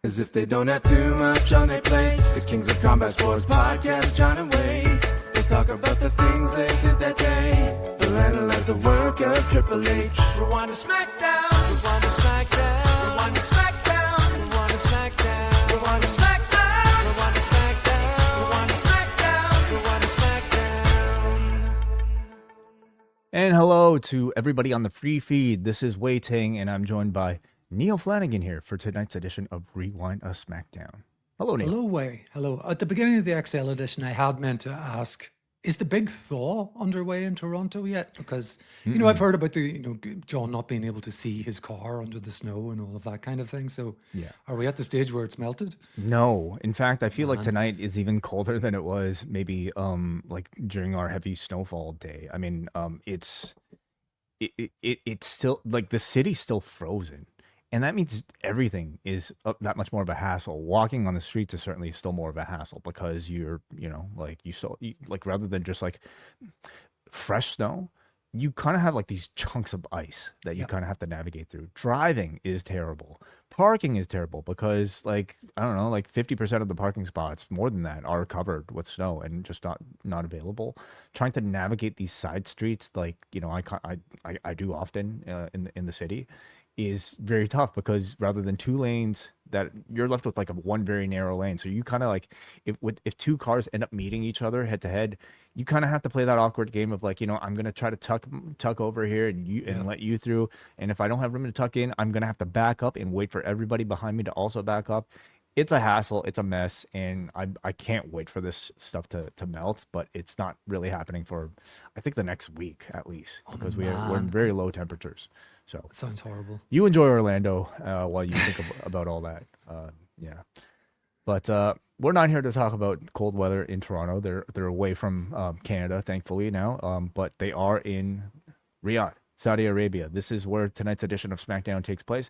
As if they don't have too much on their plates. The Kings of Combat Sports Podcast, John and Wade. They talk about the things they did that day. The land and let the work of Triple H. Rewind-A-SmackDown. Rewind-A-SmackDown. Rewind-A-SmackDown. Rewind-A-SmackDown. Rewind-A-SmackDown. Rewind-A-SmackDown. Rewind-A-SmackDown. Rewind-A-SmackDown. And hello to everybody on the free feed. This is Wei Ting, and I'm joined by Neal Flanagan here for tonight's edition of Rewind-A-SmackDown. Hello, Neal. Hello, Wei. Hello. At the beginning of the XL edition, I had meant to ask, is the big thaw underway in Toronto yet? Because, I've heard about John not being able to see his car under the snow and all of that kind of thing. So Yeah. are we at the stage where it's melted? No. In fact, I feel like tonight is even colder than it was maybe like during our heavy snowfall day. I mean, it's still like the city's still frozen. And that means everything is that much more of a hassle. Walking on the streets is certainly still more of a hassle because you're, rather than just like fresh snow, you kind of have like these chunks of ice that you kind of have to navigate through. Driving is terrible. Parking is terrible because like, I don't know, like 50% of the parking spots, more than that, are covered with snow and just not available. Trying to navigate these side streets, like, I do often in the city, is very tough because rather than two lanes, that you're left with like one very narrow lane. So you kind of like if two cars end up meeting each other head to head, you kind of have to play that awkward game of like, I'm gonna try to tuck over here and let you through. And if I don't have room to tuck in, I'm gonna have to back up and wait for everybody behind me to also back up. It's a hassle, it's a mess, and I can't wait for this stuff to melt, but it's not really happening for I think the next week at least because we're in very low temperatures. So That sounds horrible. you enjoy Orlando while you think about all that. But we're not here to talk about cold weather in Toronto. They're away from Canada, thankfully now, but they are in Riyadh, Saudi Arabia. This is where tonight's edition of SmackDown takes place.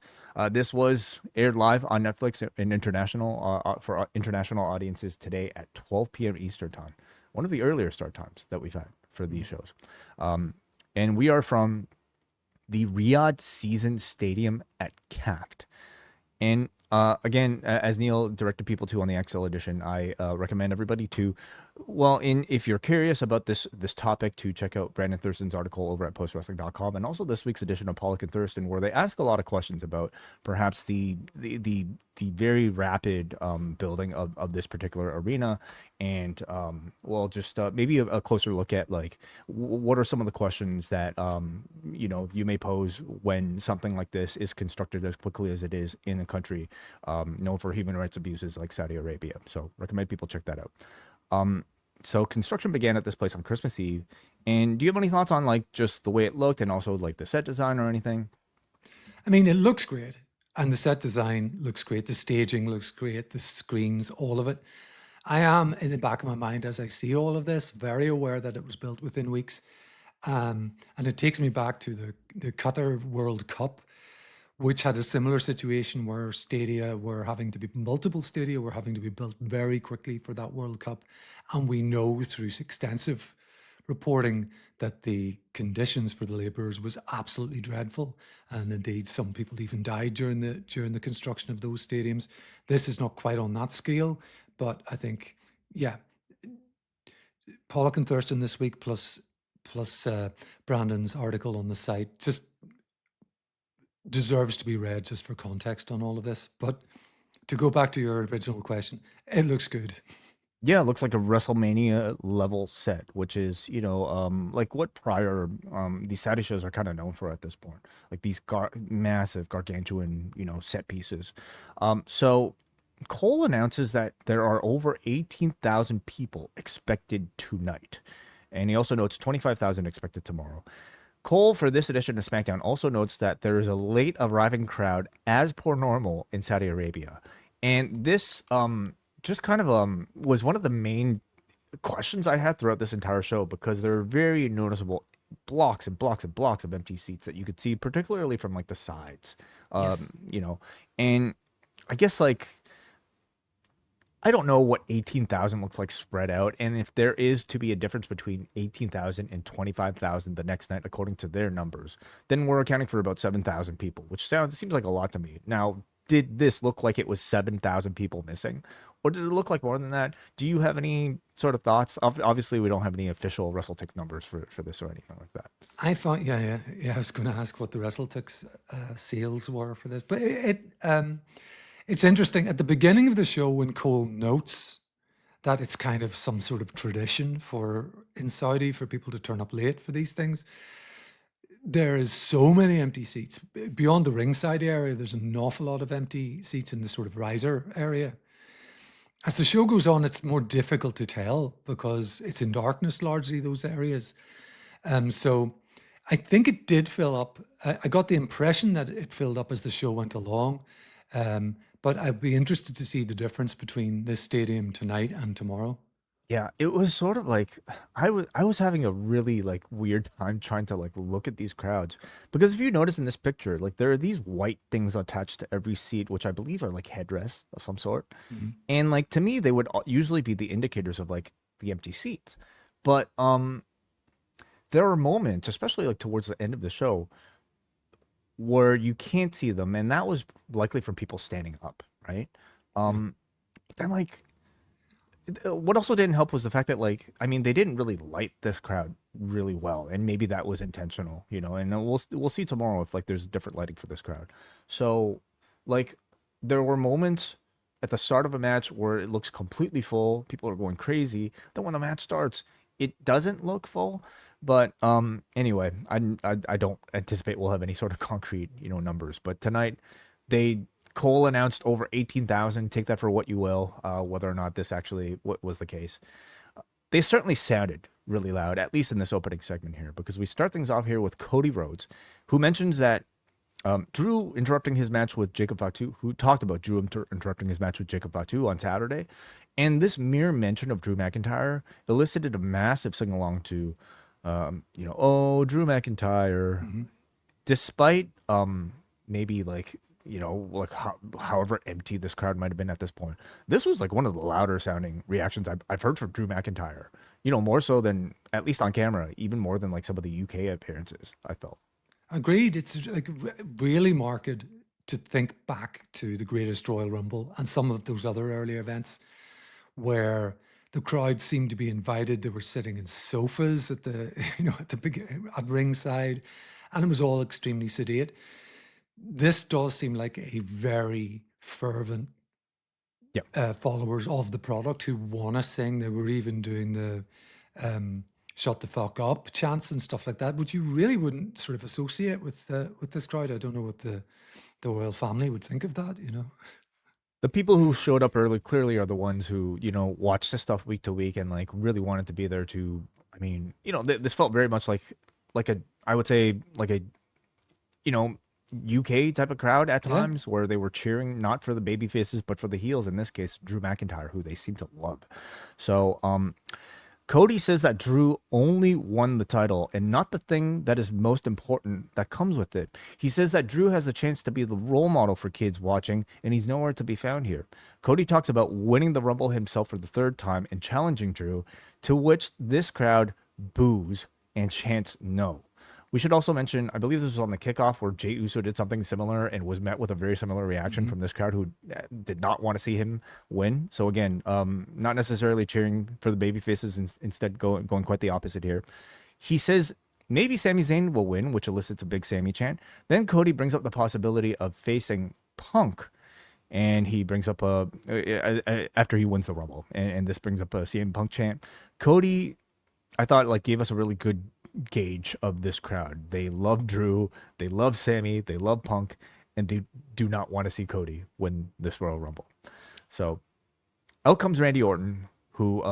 This was aired live on Netflix in international for international audiences today at 12 p.m. Eastern time, one of the earlier start times that we've had for these shows. And we are from the Riyadh Season Stadium at Café. And again, as Neal directed people to on the XL edition, I recommend everybody to, if you're curious about this topic, to check out Brandon Thurston's article over at postwrestling.com, and also this week's edition of Pollock and Thurston, where they ask a lot of questions about perhaps the very rapid building of this particular arena, and maybe a closer look at like what are some of the questions that you may pose when something like this is constructed as quickly as it is in a country known for human rights abuses like Saudi Arabia. So recommend people check that out. So construction began at this place on Christmas Eve. And do you have any thoughts on like just the way it looked and also like the set design or anything? I mean, it looks great. And the set design looks great. The staging looks great. The screens, all of it. I am, in the back of my mind, as I see all of this, very aware that it was built within weeks. And it takes me back to the Qatar World Cup, which had a similar situation where multiple stadia were having to be built very quickly for that World Cup. And we know through extensive reporting that the conditions for the laborers was absolutely dreadful. And indeed, some people even died during the construction of those stadiums. This is not quite on that scale, but I think, Pollock and Thurston this week, plus Brandon's article on the site, just deserves to be read just for context on all of this. But to go back to your original question, it looks good. Yeah, it looks like a WrestleMania level set, which is, like what prior these Saudi shows are kind of known for at this point, like these massive gargantuan, set pieces. So Cole announces that there are over 18,000 people expected tonight. And he also notes 25,000 expected tomorrow. Cole, for this edition of SmackDown, also notes that there is a late arriving crowd as per normal in Saudi Arabia. And this just kind of was one of the main questions I had throughout this entire show, because there are very noticeable blocks and blocks and blocks of empty seats that you could see, particularly from like the sides. Yes. And I guess like I don't know what 18,000 looks like spread out, and if there is to be a difference between 18,000 and 25,000 the next night, according to their numbers, then we're accounting for about 7,000 people, which seems like a lot to me. Now, did this look like it was 7,000 people missing, or did it look like more than that? Do you have any sort of thoughts? Obviously, we don't have any official WrestleTix numbers for this or anything like that. I thought, yeah. I was going to ask what the WrestleTix sales were for this, but it's interesting. At the beginning of the show, when Cole notes that it's kind of some sort of tradition in Saudi for people to turn up late for these things, there is so many empty seats. Beyond the ringside area, there's an awful lot of empty seats in the sort of riser area. As the show goes on, it's more difficult to tell because it's in darkness largely, those areas. So I think it did fill up. I got the impression that it filled up as the show went along. But I'd be interested to see the difference between this stadium tonight and tomorrow. Yeah, it was sort of like I was having a really like weird time trying to like look at these crowds, because if you notice in this picture, like there are these white things attached to every seat, which I believe are like headrests of some sort. And like to me, they would usually be the indicators of like the empty seats. But there are moments, especially like towards the end of the show, where you can't see them, and that was likely from people standing up, right? Then like what also didn't help was the fact that like I mean they didn't really light this crowd really well, and maybe that was intentional, you know. And we'll see tomorrow if like there's different lighting for this crowd. So like there were moments at the start of a match where it looks completely full, people are going crazy. Then when the match starts, it doesn't look full. But anyway, I don't anticipate we'll have any sort of concrete, you know, numbers. But tonight, Cole announced over 18,000. Take that for what you will, whether or not this actually was the case. They certainly sounded really loud, at least in this opening segment here, because we start things off here with Cody Rhodes, who mentions that Drew interrupting his match with Jacob Fatu, who talked about Drew interrupting his match with Jacob Fatu on Saturday. And this mere mention of Drew McIntyre elicited a massive sing-along to you know, oh, Drew McIntyre, despite maybe like, you know, like however empty this crowd might have been at this point, this was like one of the louder sounding reactions I've heard from Drew McIntyre, you know, more so than, at least on camera, even more than like some of the UK appearances, I felt. Agreed. It's like really marked to think back to the Greatest Royal Rumble and some of those other earlier events where the crowd seemed to be invited. They were sitting in sofas at the, you know, at ringside, and it was all extremely sedate. This does seem like a very fervent followers of the product who want to sing. They were even doing the "shut the fuck up" chants and stuff like that, which you really wouldn't sort of associate with this crowd. I don't know what the royal family would think of that, you know. The people who showed up early clearly are the ones who, you know, watched this stuff week to week and like really wanted to be there to, I mean, you know, this felt very much like a, I would say like a, you know, UK type of crowd at times where they were cheering not for the baby faces, but for the heels. In this case, Drew McIntyre, who they seem to love. So, Cody says that Drew only won the title and not the thing that is most important that comes with it. He says that Drew has a chance to be the role model for kids watching, and he's nowhere to be found here. Cody talks about winning the Rumble himself for the third time and challenging Drew, to which this crowd boos and chants no. We should also mention, I believe this was on the kickoff where Jey Uso did something similar and was met with a very similar reaction from this crowd who did not want to see him win. So again, not necessarily cheering for the baby faces, instead going quite the opposite here. He says maybe Sami Zayn will win, which elicits a big Sami chant. Then Cody brings up the possibility of facing Punk, and he brings up after he wins the Rumble, and this brings up a CM Punk chant. Cody, I thought, like, gave us a really good gauge of this crowd. They love Drew, they love Sammy, they love Punk, and they do not want to see Cody win this Royal Rumble. So out comes Randy Orton, who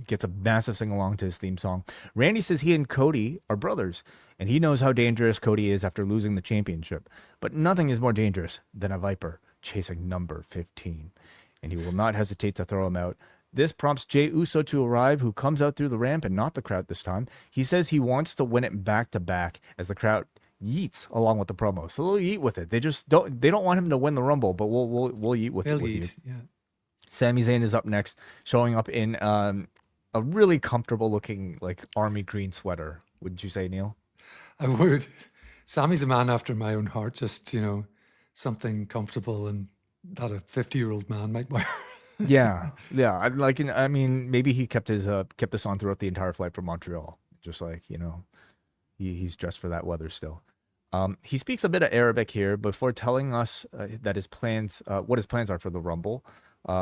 gets a massive sing-along to his theme song. Randy says he and Cody are brothers, and he knows how dangerous Cody is after losing the championship. But nothing is more dangerous than a viper chasing number 15, and he will not hesitate to throw him out. This prompts Jey Uso to arrive, who comes out through the ramp and not the crowd this time. He says he wants to win it back-to-back as the crowd yeets along with the promo. So they'll yeet with it. They don't want him to win the Rumble, but we'll yeet with it with you. Yeah. Sami Zayn is up next, showing up in a really comfortable looking like army green sweater. Wouldn't you say, Neal? I would. Sammy's a man after my own heart. Just, you know, something comfortable and that a 50-year-old man might wear. Yeah, yeah. I mean, maybe he kept this on throughout the entire flight from Montreal, just like he's dressed for that weather still. He speaks a bit of Arabic here before telling us that what his plans are for the Rumble,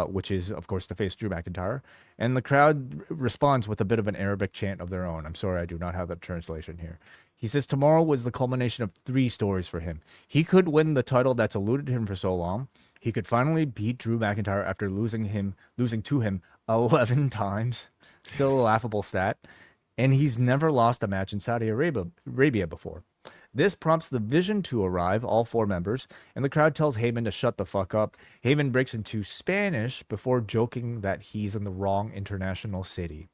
which is, of course, to face Drew McIntyre. And the crowd responds with a bit of an Arabic chant of their own. I'm sorry, I do not have that translation here. He says tomorrow was the culmination of 3 stories for him. He could win the title that's eluded him for so long. He could finally beat Drew McIntyre after losing to him 11 times. Still a laughable stat. And he's never lost a match in Saudi Arabia before. This prompts the Vision to arrive, all 4 members, and the crowd tells Heyman to shut the fuck up. Heyman breaks into Spanish before joking that he's in the wrong international city.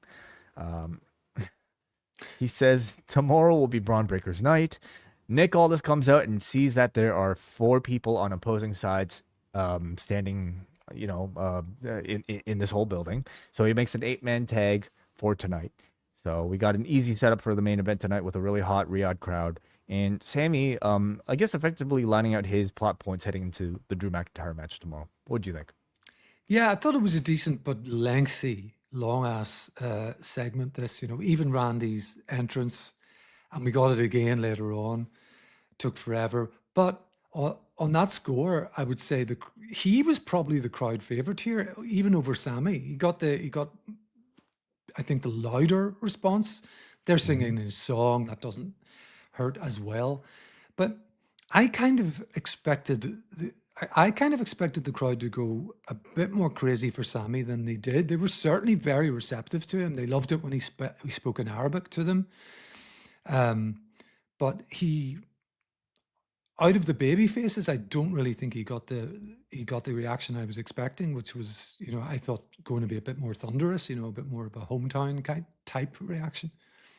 He says tomorrow will be Braun Breaker's night. Nick Aldis comes out and sees that there are 4 people on opposing sides standing, in this whole building. So he makes an 8-man tag for tonight. So we got an easy setup for the main event tonight with a really hot Riyadh crowd. And Sammy, I guess effectively lining out his plot points heading into the Drew McIntyre match tomorrow. What do you think? Yeah, I thought it was a decent but lengthy, long-ass segment, this. Even Randy's entrance, and we got it again later on, took forever. But on that score, I would say he was probably the crowd favorite here, even over Sammy. He got, I think, the louder response. They're singing his song. That doesn't hurt as well. But I kind of expected the crowd to go a bit more crazy for Sammy than they did. They were certainly very receptive to him. They loved it when he spoke in Arabic to them. But out of the baby faces, I don't really think he got the reaction I was expecting, which was, I thought going to be a bit more thunderous, a bit more of a hometown type reaction.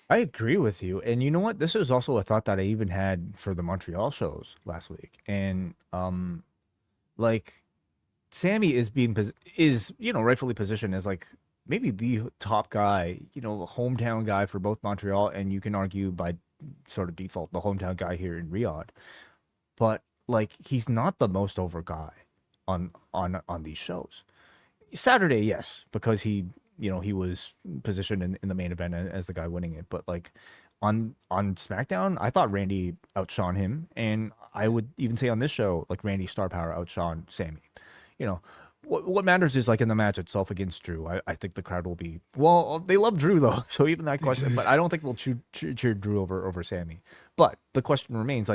I agree with you. And you know what? This is also a thought that I even had for the Montreal shows last week. And Sammy is rightfully positioned as like maybe the top guy, hometown guy for both Montreal, and you can argue by sort of default the hometown guy here in Riyadh. But he's not the most over guy on these shows. Saturday, yes, because he was positioned in the main event as the guy winning it. But on SmackDown, I thought Randy outshone him, and I would even say on this show, Randy's star power outshone Sammy. What matters is in the match itself against Drew. I think the crowd will be, well, they love Drew though, so even that question. But I don't think they'll cheer Drew over Sammy. But the question remains,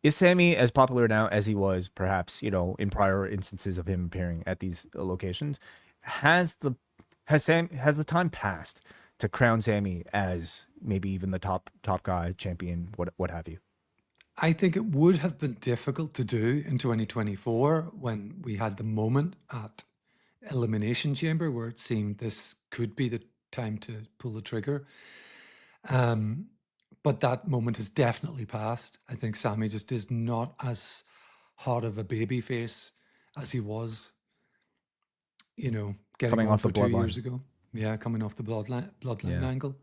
is Sammy as popular now as he was perhaps in prior instances of him appearing at these locations? Has the time passed to crown Sammy as maybe even the top guy, champion, what have you? I think it would have been difficult to do in 2024 when we had the moment at Elimination Chamber where it seemed this could be the time to pull the trigger. But that moment has definitely passed. I think Sammy just is not as hot of a baby face as he was, getting Coming on off for the 2 bloodline. years ago. Yeah, coming off the bloodline Yeah. angle.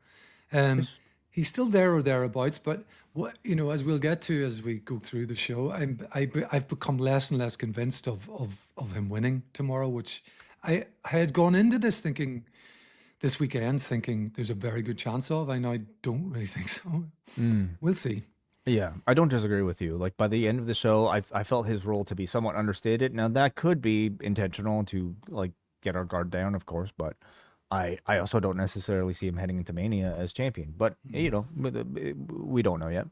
He's still there or thereabouts, but as we'll get to as we go through the show, I've become less and less convinced of him winning tomorrow, which I had gone into this weekend thinking there's a very good chance of. I now don't really think so. We'll see. Yeah, I don't disagree with you. By the end of the show, I felt his role to be somewhat understated. Now that could be intentional to get our guard down, of course, but I also don't necessarily see him heading into Mania as champion. But we don't know yet.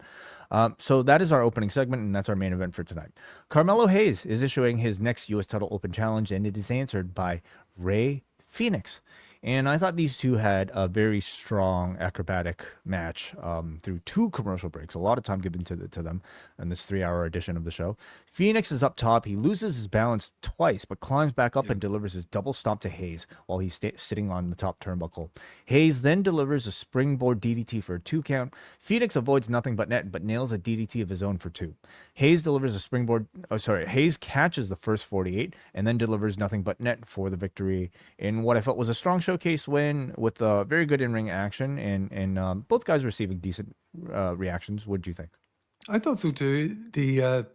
So that is our opening segment, and that's our main event for tonight. Carmelo Hayes is issuing his next U.S. title open challenge, and it is answered by Rey Fenix. And I thought these two had a very strong acrobatic match through 2 commercial breaks. A lot of time given to them in this 3-hour edition of the show. Phoenix is up top. He loses his balance twice, but climbs back up and delivers his double stomp to Hayes while he's sitting on the top turnbuckle. Hayes then delivers a springboard DDT for a 2 count. Phoenix avoids nothing but net, but nails a DDT of his own for 2. Hayes delivers a springboard. Hayes catches the first 48 and then delivers nothing but net for the victory in what I felt was a strong showcase win with very good in-ring action and both guys receiving decent reactions. What did you think? I thought so too. The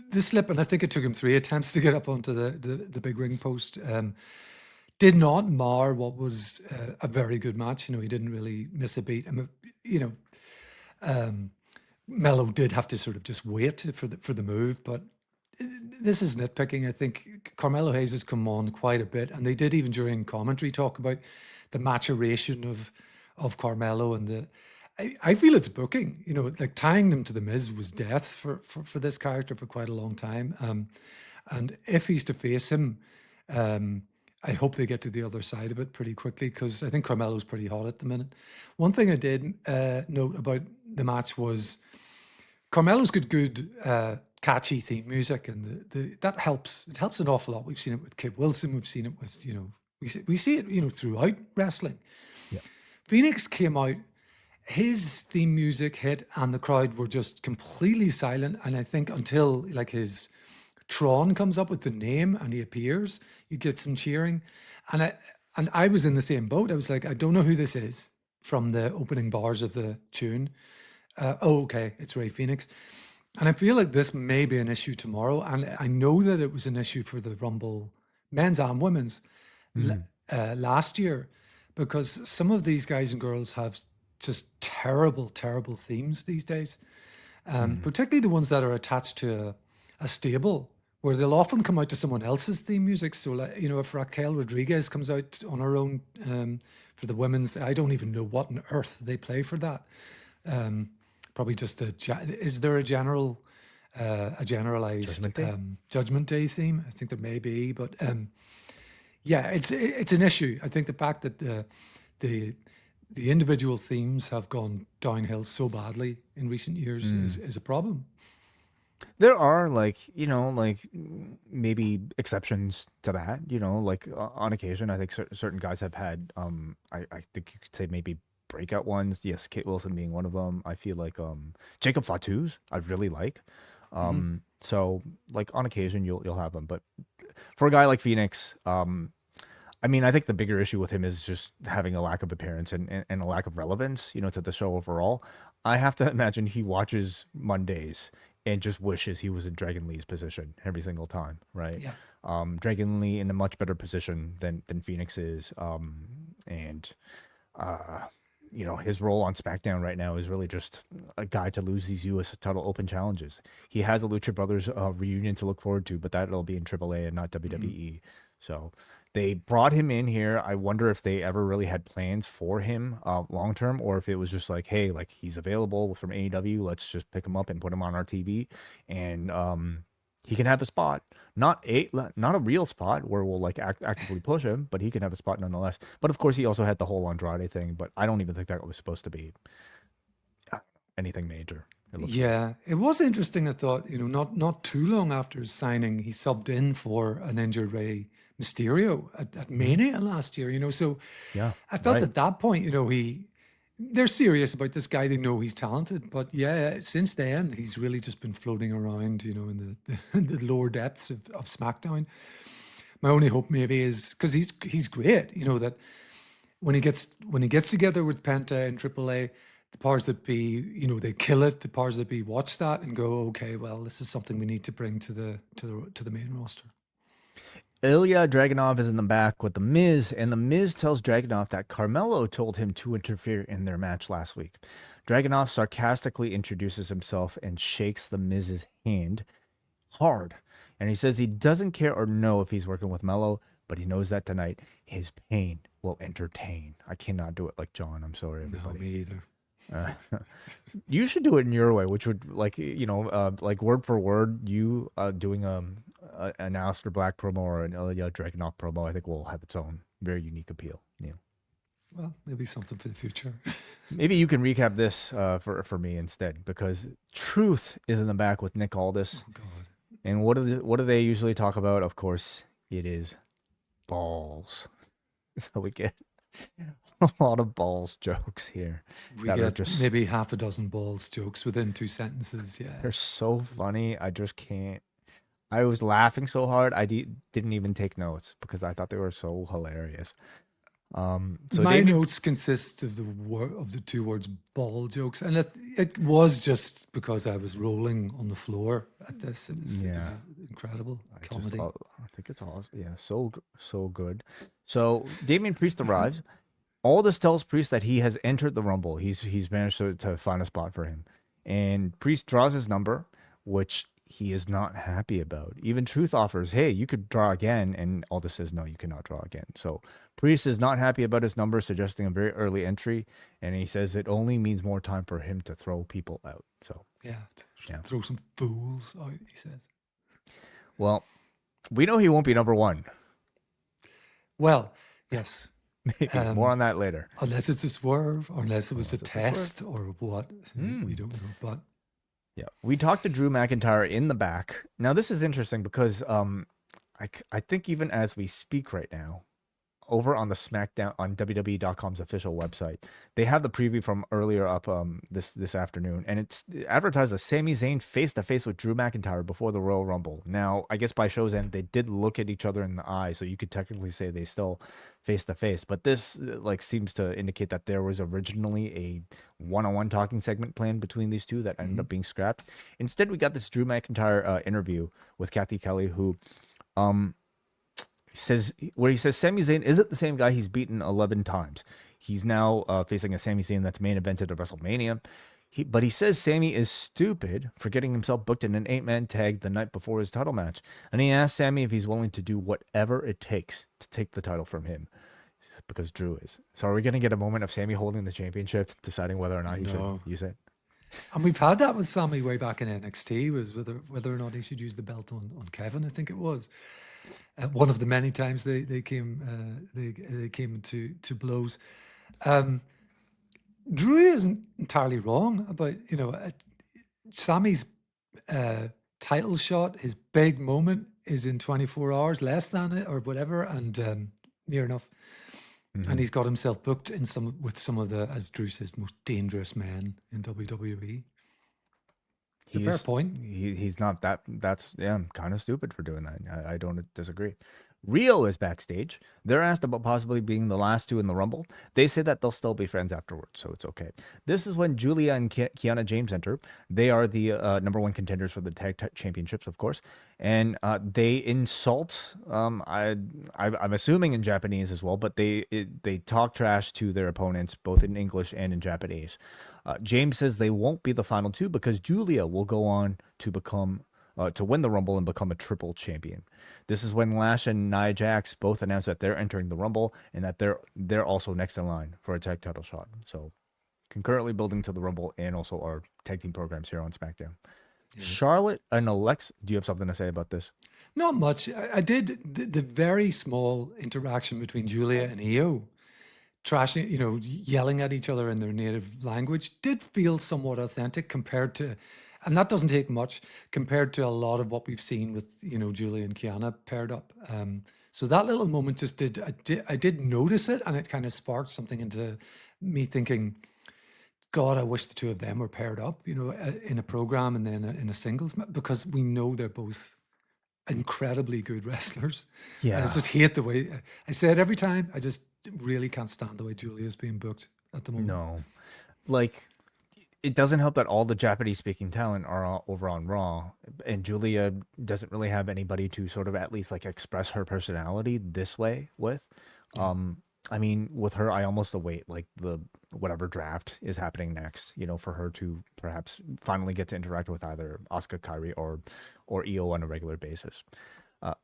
the slip, and I think it took him 3 attempts to get up onto the big ring post, did not mar what was a very good match. You know, he didn't really miss a beat. I mean, you know, Mello did have to sort of just wait for the move, but this is nitpicking. I think Carmelo Hayes has come on quite a bit, and they did even during commentary talk about the maturation of Carmelo and the. I feel it's booking. You know, like tying them to the Miz was death for this character for quite a long time. And if he's to face him, I hope they get to the other side of it pretty quickly because I think Carmelo's pretty hot at the minute. One thing I did note about the match was Carmelo's got good catchy theme music, and that helps. It helps an awful lot. We've seen it with Kid Wilson. We've seen it with, you know, we see it, you know, throughout wrestling. Yeah. Phoenix came out, his theme music hit, and the crowd were just completely silent. And I think until like his Tron comes up with the name and he appears, you get some cheering. And I was in the same boat. I was like, I don't know who this is from the opening bars of the tune. Oh, okay, it's Rey Fenix. And I feel like this may be an issue tomorrow. And I know that it was an issue for the Rumble men's and women's last year, because some of these guys and girls have just terrible, terrible themes these days. Particularly the ones that are attached to a stable, where they'll often come out to someone else's theme music. So, like, you know, if Raquel Rodriguez comes out on her own for the women's, I don't even know what on earth they play for that. Probably just is there a generalized Judgment Day theme? I think there may be, but yeah, it's an issue. I think the fact that the individual themes have gone downhill so badly in recent years is a problem. There are, like, you know, like maybe exceptions to that, you know, like on occasion, I think certain guys have had, I think you could say maybe breakout ones. Yes, Kate Wilson being one of them. I feel like Jacob Fatu's I really like. So like on occasion you'll have them, but for a guy like Phoenix, I mean, I think the bigger issue with him is just having a lack of appearance and a lack of relevance, you know, to the show overall. I have to imagine he watches Mondays and just wishes he was in Dragon Lee's position every single time, right? Yeah. Dragon Lee in a much better position than Phoenix is, and you know, his role on SmackDown right now is really just a guy to lose these U.S. title open challenges. He has a Lucha Brothers reunion to look forward to, but that'll be in AAA and not WWE. So they brought him in here. I wonder if they ever really had plans for him long term, or if it was just like, hey, like he's available from AEW, let's just pick him up and put him on our TV, and he can have a spot, not a real spot where we'll like actively push him, but he can have a spot nonetheless. But of course, he also had the whole Andrade thing, but I don't even think that was supposed to be anything major. Yeah, it was interesting. I thought, you know, not too long after his signing, he subbed in for an injured Rey Mysterio at Mania last year. You know, so yeah, I felt at that point, you know, they're serious about this guy. They know he's talented, but yeah, since then he's really just been floating around, you know, in the lower depths of SmackDown. My only hope maybe is because he's great, you know, that when he gets together with Penta and AAA, the powers that be, you know, they kill it. The powers that be watch that and go, okay, well, this is something we need to bring to the main roster. Ilya Dragunov is in the back with The Miz, and The Miz tells Dragunov that Carmelo told him to interfere in their match last week. Dragunov sarcastically introduces himself and shakes The Miz's hand hard, and he says he doesn't care or know if he's working with Melo, but he knows that tonight his pain will entertain. I cannot do it like John. I'm sorry, everybody. No, me either. You should do it in your way, which would, like, you know, like word for word, you doing an Aleister Black promo or an Ilya Dragunov promo, I think will have its own very unique appeal. Neal. Well, maybe something for the future. Maybe you can recap this for me instead, because Truth is in the back with Nick Aldis. Oh God! And what do they usually talk about? Of course, it is balls. So we get a lot of balls jokes here. We get just maybe half a dozen balls jokes within 2 sentences. Yeah, they're so funny. I just can't. I was laughing so hard I didn't even take notes because I thought they were so hilarious. So My Damien, notes consist of the two words "ball jokes," and it was just because I was rolling on the floor at this. It was incredible comedy. I think it's awesome. Yeah, so good. So Damian Priest arrives. Aldis tells Priest that he has entered the Rumble. He's managed to find a spot for him, and Priest draws his number, which he is not happy about. Even Truth offers, "Hey, you could draw again," and Aldis says, "No, you cannot draw again." So Priest is not happy about his number, suggesting a very early entry, and he says it only means more time for him to throw people out. So Yeah, throw some fools out, he says. well, we know he won't be number one. Well, yes. Maybe more on that later. Unless it's a swerve, or unless it was a test, or what. We don't know. But yeah, we talked to Drew McIntyre in the back. Now this is interesting because I think even as we speak right now, over on the SmackDown on WWE.com's official website, they have the preview from earlier up this afternoon, and it's advertised as Sami Zayn face to face with Drew McIntyre before the Royal Rumble. Now, I guess by show's end, they did look at each other in the eye, so you could technically say they still face to face. But this like seems to indicate that there was originally a one-on-one talking segment planned between these two that ended up being scrapped. Instead, we got this Drew McIntyre interview with Kathy Kelly, who he says Sami Zayn isn't the same guy he's beaten 11 times. He's now facing a Sami Zayn that's main evented at WrestleMania. But he says Sami is stupid for getting himself booked in an 8-man tag the night before his title match. And he asks Sami if he's willing to do whatever it takes to take the title from him. Because Drew is. So are we going to get a moment of Sami holding the championship, deciding whether or not he should use it? And we've had that with Sami way back in NXT, was whether or not he should use the belt on Kevin, I think it was. One of the many times they came to blows. Drew isn't entirely wrong about Sami's title shot. His big moment is in 24 hours, less than it or whatever, and near enough. And he's got himself booked with some of the, as Drew says, most dangerous men in WWE. It's a fair point. He's not that's kind of stupid for doing that. I don't disagree. Rio is backstage. They're asked about possibly being the last two in the Rumble. They say that they'll still be friends afterwards, so it's okay. This is when Julia and Kiana James enter. They are the number one contenders for the tag championships, of course, and they insult. I'm assuming in Japanese as well, but they talk trash to their opponents both in English and in Japanese. James says they won't be the final two because Julia will go on to become to win the Rumble and become a triple champion. This is when Lash and Nia Jax both announce that they're entering the Rumble and that they're also next in line for a tag title shot. So concurrently building to the Rumble and also our tag team programs here on SmackDown. Yeah. Charlotte and Alexa, do you have something to say about this? Not much. I did the very small interaction between Julia and Io, trashing, yelling at each other in their native language, did feel somewhat authentic compared to, and that doesn't take much compared to a lot of what we've seen with, Julia and Kiana paired up. So that little moment just I did notice it, and it kind of sparked something into me thinking, God, I wish the two of them were paired up, in a program and then in a singles, because we know they're both incredibly good wrestlers. Yeah. And I just hate the way, I say it every time, I just really can't stand the way Julia's being booked at the moment. No. It doesn't help that all the Japanese-speaking talent are over on Raw, and Julia doesn't really have anybody to sort of at least express her personality this way with. I mean, with her, I almost await the whatever draft is happening next, for her to perhaps finally get to interact with either Asuka, Kairi, or Io on a regular basis.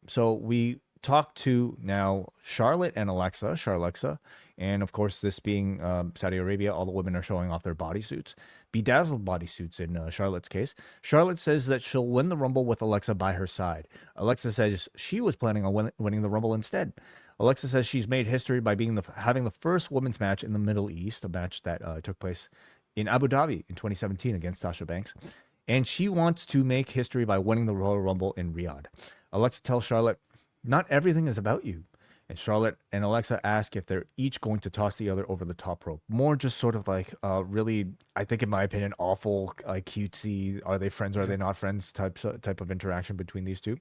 So we talk to now Charlotte and Alexa, and of course, this being Saudi Arabia, all the women are showing off their bodysuits, bedazzled bodysuits in Charlotte's case. Charlotte says that she'll win the Rumble with Alexa by her side. Alexa says she was planning on winning the Rumble instead. Alexa says she's made history by having the first women's match in the Middle East, a match that took place in Abu Dhabi in 2017 against Sasha Banks. And she wants to make history by winning the Royal Rumble in Riyadh. Alexa tells Charlotte, not everything is about you. And Charlotte and Alexa ask if they're each going to toss the other over the top rope. More just sort of really, I think in my opinion, awful, cutesy, are they friends or are they not friends type of interaction between these two.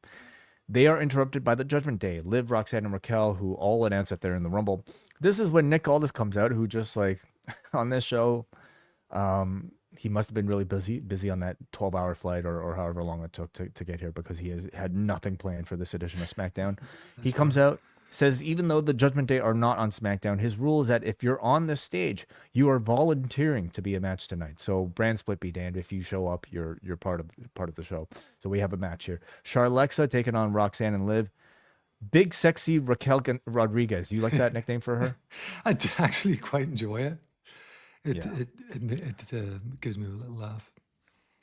They are interrupted by the Judgment Day, Liv, Roxanne, and Raquel, who all announce that they're in the Rumble. This is when Nick Aldis comes out, who just like on this show, he must have been really busy on that 12-hour flight or however long it took to get here, because he has had nothing planned for this edition of SmackDown. He comes out, says even though the Judgment Day are not on SmackDown, his rule is that if you're on this stage, you are volunteering to be a match tonight. So brand split be damned. If you show up, you're part of the show. So we have a match here. Charlexa taking on Roxanne and Liv. Big sexy Raquel Rodriguez. You like that nickname for her? I actually quite enjoy it. It Yeah. it gives me a little laugh.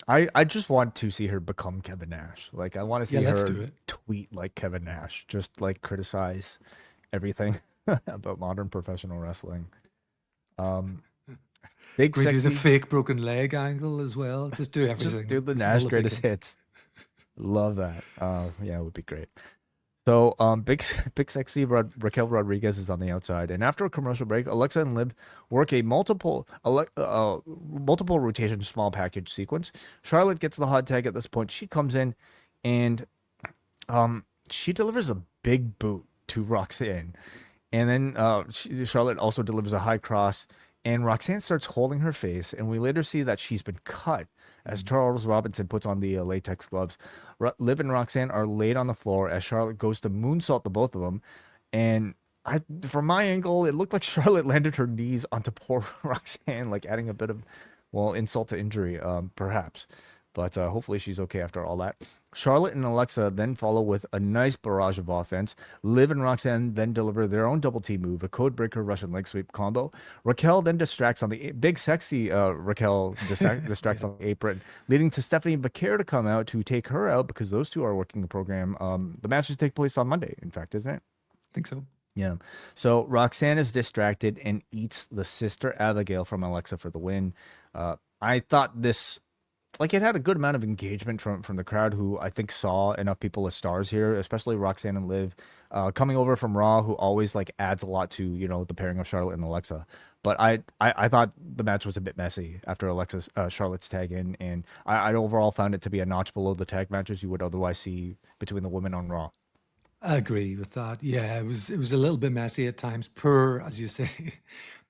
I just want to see her become Kevin Nash. Like, I want to see Yeah, let's her do it. tweet like Kevin Nash, just like criticize everything about modern professional wrestling. Big We do sexy, the fake broken leg angle as well. Just do everything. just do the Just Nash all greatest hits. hits. Love that. Yeah, it would be great. So, big sexy Raquel Rodriguez is on the outside, and after a commercial break, Alexa and Liv work a multiple rotation small package sequence. Charlotte gets the hot tag at this point. She comes in, and she delivers a big boot to Roxanne, and then Charlotte also delivers a high cross, and Roxanne starts holding her face, and we later see that she's been cut as Charles Robinson puts on the latex gloves. Liv and Roxanne are laid on the floor as Charlotte goes to moonsault the both of them. And from my angle, it looked like Charlotte landed her knees onto poor Roxanne, like adding a bit of, well, insult to injury, perhaps. But hopefully she's okay after all that. Charlotte and Alexa then follow with a nice barrage of offense. Liv and Roxanne then deliver their own double team move, a codebreaker Russian leg sweep combo. Raquel then distracts on the big sexy Raquel distracts on the apron, leading to Stephanie Vaquer to come out to take her out because those two are working the program. The matches take place on Monday, in fact, isn't it? I think so. Yeah. So Roxanne is distracted and eats the sister Abigail from Alexa for the win. I thought this, like, it had a good amount of engagement from the crowd, who I think saw enough people as stars here, especially Roxanne and Liv, coming over from Raw, who always like adds a lot to, you know, the pairing of Charlotte and Alexa. But I thought the match was a bit messy after Charlotte's tag in, and I overall found it to be a notch below the tag matches you would otherwise see between the women on Raw. I agree with that. Yeah, it was a little bit messy at times. Poor, as you say,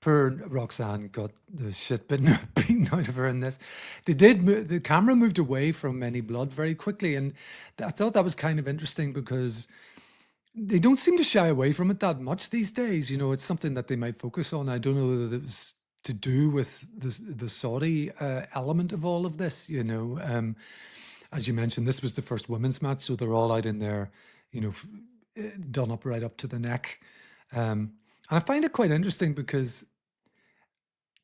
poor Roxanne got the shit beaten out of her in this. The camera moved away from any blood very quickly, and I thought that was kind of interesting because they don't seem to shy away from it that much these days. You know, it's something that they might focus on. I don't know that it was to do with the Saudi element of all of this. You know, as you mentioned, this was the first women's match, so they're all out in there, you know, done up right up to the neck. And I find it quite interesting because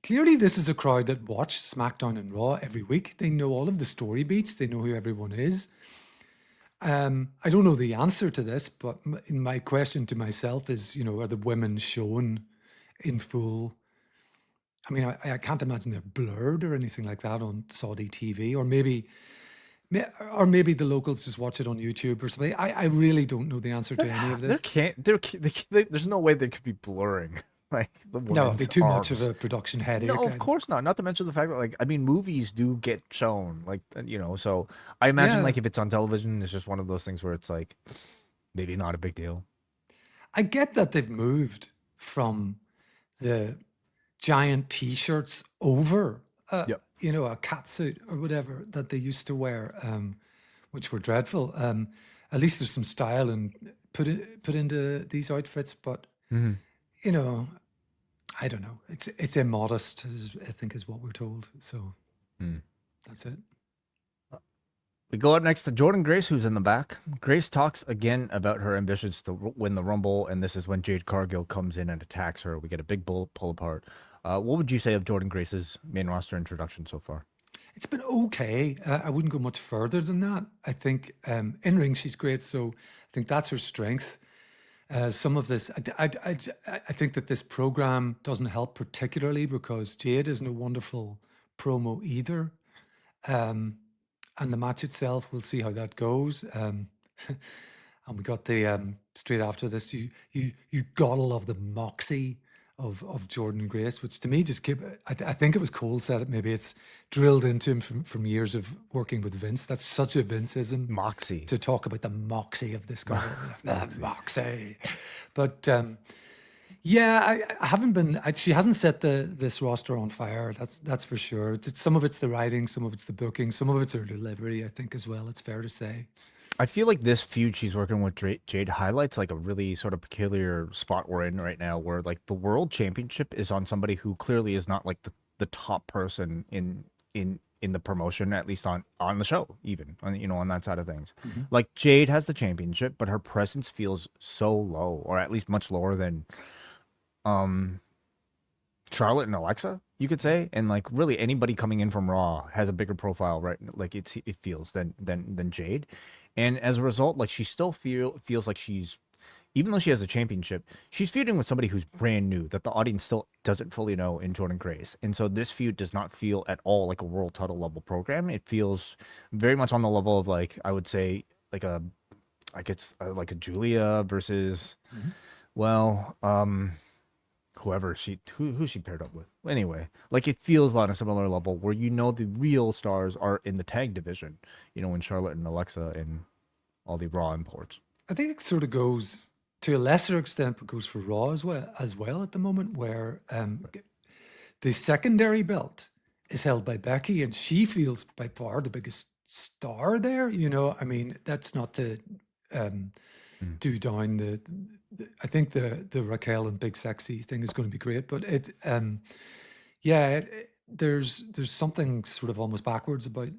clearly this is a crowd that watch SmackDown and Raw every week. They know all of the story beats. They know who everyone is. I don't know the answer to this, but my question to myself is, you know, are the women shown in full? I mean, I can't imagine they're blurred or anything like that on Saudi TV, or maybe the locals just watch it on YouTube or something. I really don't know the answer to any of this. There's no way they could be blurring like the No, it'd be too much arms. of a production headache. No, of course not. Not to mention the fact that, like, I mean, movies do get shown, like, you know, so I imagine, Yeah. like, if it's on television, it's just one of those things where it's like maybe not a big deal. I get that they've moved from the giant T-shirts over, Yep. you know, a catsuit or whatever that they used to wear, which were dreadful. At least there's some style and put into these outfits, but Mhm. you know, I don't know. It's immodest, I think, is what we're told. So that's it. We go up next to Jordan Grace, who's in the back. Grace talks again about her ambitions to win the Rumble, and this is when Jade Cargill comes in and attacks her. We get a big pull apart. What would you say of Jordan Grace's main roster introduction so far? It's been okay. I wouldn't go much further than that. I think in ring she's great, so I think that's her strength. Some of this, I think that this program doesn't help particularly because Jade isn't a wonderful promo either. And the match itself, we'll see how that goes. And we got the straight after this. You gotta love the moxie of Jordan Grace, which to me just keep. I think it was Cole said it. Maybe it's drilled into him from years of working with Vince. That's such a Vinceism. Moxie. To talk about the moxie of this girl. The moxie. But yeah, I haven't been. She hasn't set this roster on fire. That's for sure. Some of it's the writing, some of it's the booking, some of it's her delivery. I think as well. It's fair to say. I feel like this feud she's working with Jade highlights like a really sort of peculiar spot we're in right now, where like the world championship is on somebody who clearly is not like the top person in the promotion, at least on the show, even on that side of things. Like Jade has the championship, but her presence feels so low, or at least much lower than Charlotte and Alexa, you could say, and like really anybody coming in from Raw has a bigger profile, right? Like it feels than Jade. And as a result, like she still feels like she's, even though she has a championship, she's feuding with somebody who's brand new that the audience still doesn't fully know in Jordan Grace. And so this feud does not feel at all like a world title level program. It feels very much on the level of like, I would say like like a Julia versus, whoever who she paired up with. Anyway, like it feels on a similar level where the real stars are in the tag division, in Charlotte and Alexa and all the Raw imports. I think it sort of goes to a lesser extent, but goes for Raw as well at the moment, where the secondary belt is held by Becky, and she feels by far the biggest star there. I mean, that's not to do down the I think the Raquel and Big Sexy thing is going to be great, but there's something sort of almost backwards about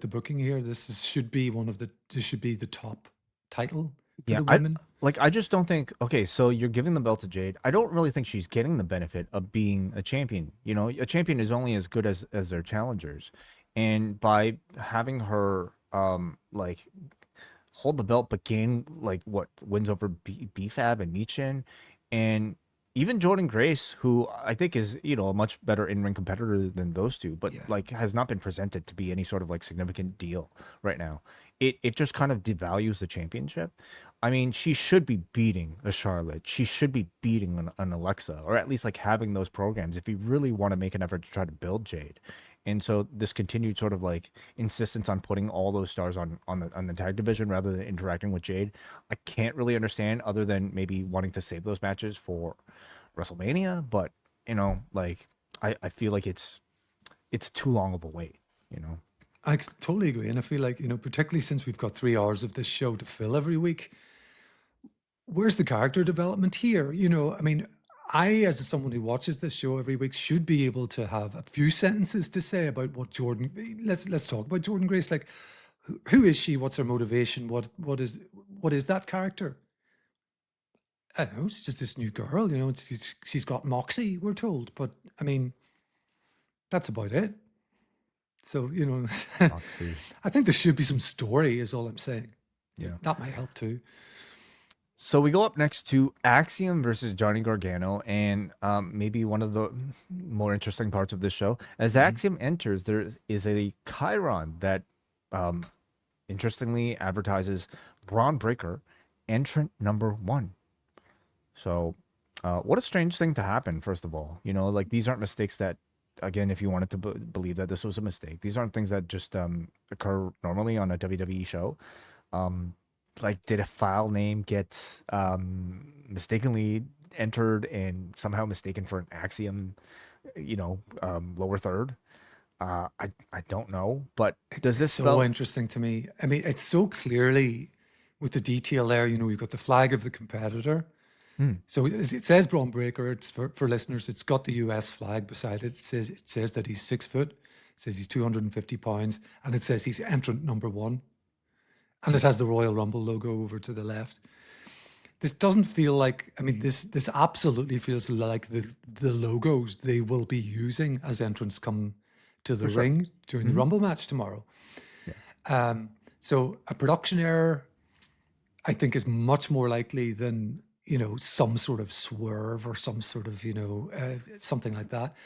the booking here. This should be the top title for the women. I just don't think. Okay, so you're giving the belt to Jade. I don't really think she's getting the benefit of being a champion. A champion is only as good as their challengers, and by having her hold the belt but gain wins over BFAB and Michin, and even Jordan Grace, who I think is a much better in-ring competitor than those two, but has not been presented to be any sort of significant deal right now. It just kind of devalues the championship. I mean, she should be beating a Charlotte. She should be beating an Alexa, or at least having those programs if you really want to make an effort to try to build Jade. And so this continued sort of insistence on putting all those stars on the tag division rather than interacting with Jade, I can't really understand, other than maybe wanting to save those matches for WrestleMania. But I feel like it's too long of a wait. I totally agree, and I feel like particularly since we've got 3 hours of this show to fill every week, where's the character development here? I mean, I, as someone who watches this show every week, should be able to have a few sentences to say about what Jordan. Let's talk about Jordan Grace. Like, who is she? What's her motivation? What is that character? I don't know. It's just this new girl. She's got moxie, we're told, but I mean, that's about it. So Moxie. I think there should be some story. Is all I'm saying. Yeah, that might help too. So we go up next to Axiom versus Johnny Gargano, and maybe one of the more interesting parts of this show. As Axiom enters, there is a chyron that interestingly advertises Braun Breaker, entrant number 1. So what a strange thing to happen, first of all. These aren't mistakes that, again, if you wanted to believe that this was a mistake, these aren't things that just occur normally on a WWE show. Did a file name get mistakenly entered and somehow mistaken for an Axiom, lower third? I don't know, but does this so interesting to me? I mean, it's so clearly with the detail there. You've got the flag of the competitor. So it says Braun Breaker. It's for listeners. It's got the US flag beside it. It says that he's 6 foot. It says he's 250 pounds, and it says he's entrant number 1. And it has the Royal Rumble logo over to the left. This doesn't feel like, I mean, this absolutely feels like the logos they will be using as entrants come to the ring during the Rumble match tomorrow. Yeah. So a production error, I think, is much more likely than some sort of swerve or some sort of something like that.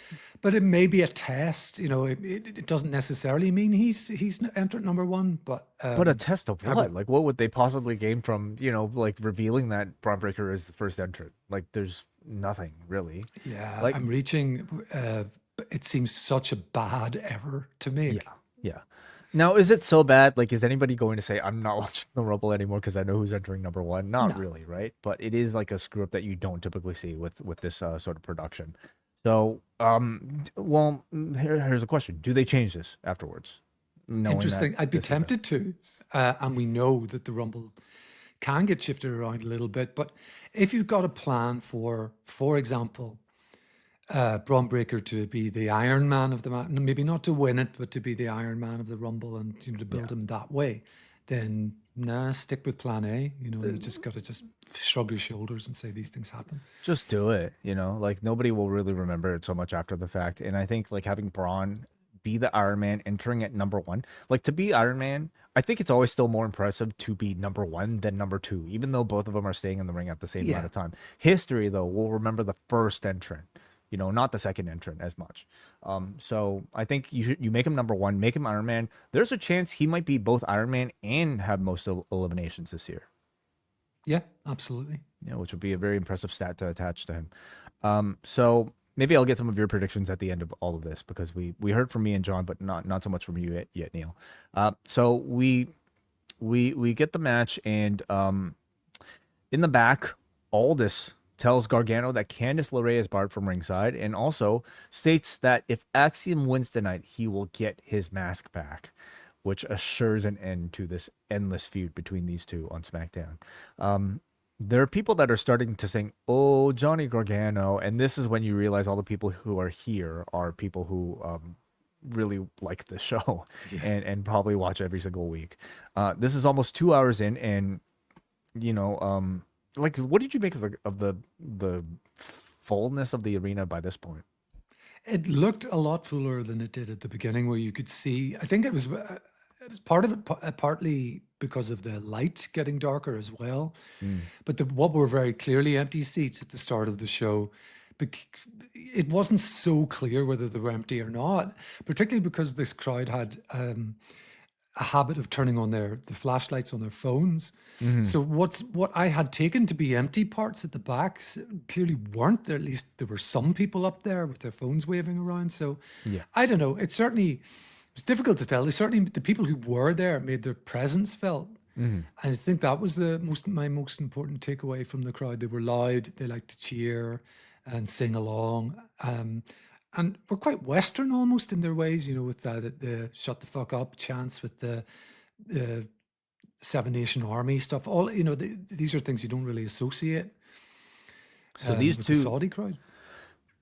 But it may be a test. It doesn't necessarily mean he's entrant number 1. But a test of what? What would they possibly gain from revealing that Braun Breaker is the first entrant? nothing really. Yeah, Like, I'm reaching. It seems such a bad error to make. yeah. Now, is it so bad? Like, is anybody going to say, I'm not watching the Rumble anymore because I know who's entering number one? Not No. really, right? But it is like a screw up that you don't typically see with this sort of production. So, well, here's a question: do they change this afterwards, knowing that Interesting. I'd be this is it? tempted to, and we know that the Rumble can get shifted around a little bit. But if you've got a plan for example, Braun Breaker to be the Iron Man of the match, maybe not to win it, but to be the Iron Man of the Rumble and to build him that way, then stick with Plan A. You just got to just shrug your shoulders and say these things happen. Just do it, like nobody will really remember it so much after the fact. And I think like having Braun be the Iron Man entering at number one, like to be Iron Man, I think it's always still more impressive to be number one than number two, even though both of them are staying in the ring at the same amount of time. History, though, will remember the first entrant, not the second entrant as much. So I think you make him number one, make him Iron Man. There's a chance he might be both Iron Man and have most eliminations this year. Yeah, absolutely. Which would be a very impressive stat to attach to him. So maybe I'll get some of your predictions at the end of all of this, because we heard from me and John, but not so much from you yet, Neal. So we get the match, and in the back, Aldis tells Gargano that Candice LeRae is barred from ringside, and also states that if Axiom wins tonight, he will get his mask back, which assures an end to this endless feud between these two on SmackDown. There are people that are starting to sing, "Oh, Johnny Gargano," and this is when you realize all the people who are here are people who really like the show and probably watch every single week. This is almost 2 hours in, and like, what did you make of the fullness of the arena by this point? It looked a lot fuller than it did at the beginning, where you could see. I think it was part of it, partly because of the light getting darker as well. But what were very clearly empty seats at the start of the show, it wasn't so clear whether they were empty or not, particularly because this crowd had a habit of turning on the flashlights on their phones. So what I had taken to be empty parts at the back clearly weren't there. At least there were some people up there with their phones waving around. So I don't know. It was difficult to tell. The people who were there made their presence felt. And I think that was my most important takeaway from the crowd. They were loud. They liked to cheer and sing along. And we're quite Western almost in their ways, with the shut the fuck up chants, with the Seven Nation Army stuff. All, these are things you don't really associate So with the Saudi crowd.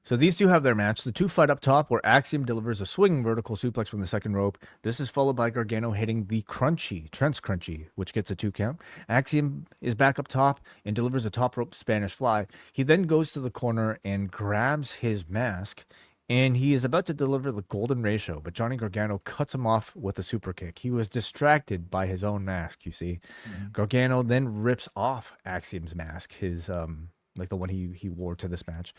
So these two have their match. The two fight up top, where Axiom delivers a swinging vertical suplex from the second rope. This is followed by Gargano hitting the Trent's Crunchy, which gets a 2 count. Axiom is back up top and delivers a top rope Spanish fly. He then goes to the corner and grabs his mask, and he is about to deliver the golden ratio, but Johnny Gargano cuts him off with a super kick. He was distracted by his own mask, you see. Gargano then rips off Axiom's mask, his like the one he wore to this match.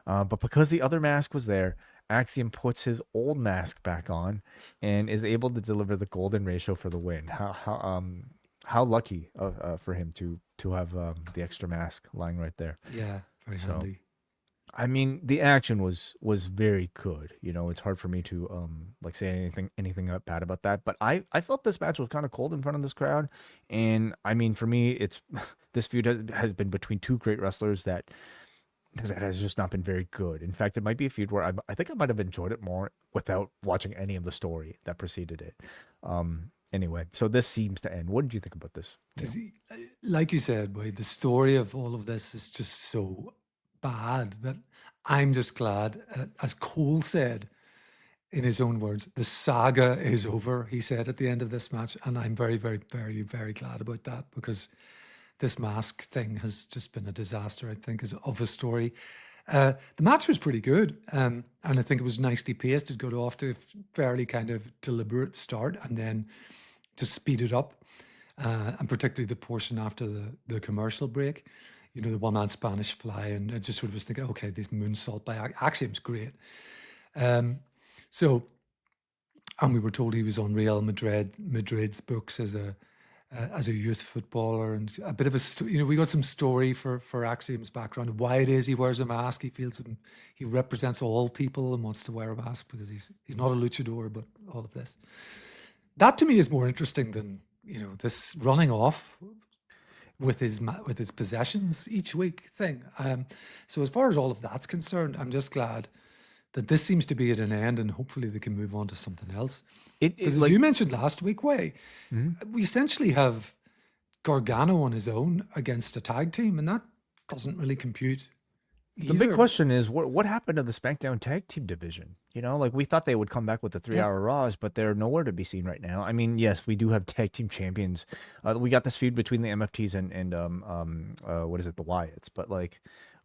But because the other mask was there, Axiom puts his old mask back on and is able to deliver the golden ratio for the win. How lucky for him to have the extra mask lying right there. Yeah, very handy. I mean, the action was very good. It's hard for me to like say anything bad about that. But I felt this match was kind of cold in front of this crowd, and I mean, for me, it's this feud has been between two great wrestlers that has just not been very good. In fact, it might be a feud where I think I might have enjoyed it more without watching any of the story that preceded it. Anyway, so this seems to end. What did you think about this? Like you said, Wade, the story of all of this is just so bad that I'm just glad, as Cole said in his own words, the saga is over, he said at the end of this match. And I'm very, very, very, very glad about that, because this mask thing has just been a disaster, I think, of a story. The match was pretty good, and I think it was nicely paced. It got off to a fairly kind of deliberate start, and then to speed it up, and particularly the portion after the commercial break, the one-man Spanish fly, and I just sort of was thinking, okay, this moonsault by Axiom's great. And we were told he was on Real Madrid's books as a as a youth footballer, and a bit of a we got some story for Axiom's background, why it is he wears a mask. He feels he represents all people and wants to wear a mask because he's not a luchador, but all of this. That to me is more interesting than this running off with his possessions each week thing. So as far as all of that's concerned, I'm just glad that this seems to be at an end, and hopefully they can move on to something else. Because as you mentioned last week, we essentially have Gargano on his own against a tag team, and that doesn't really compute either. The big question is, what happened to the SmackDown tag team division? We thought they would come back with the 3-hour Raws, but they're nowhere to be seen right now. I mean, yes, we do have tag team champions. We got this feud between the MFTs and what is it, the Wyatts? But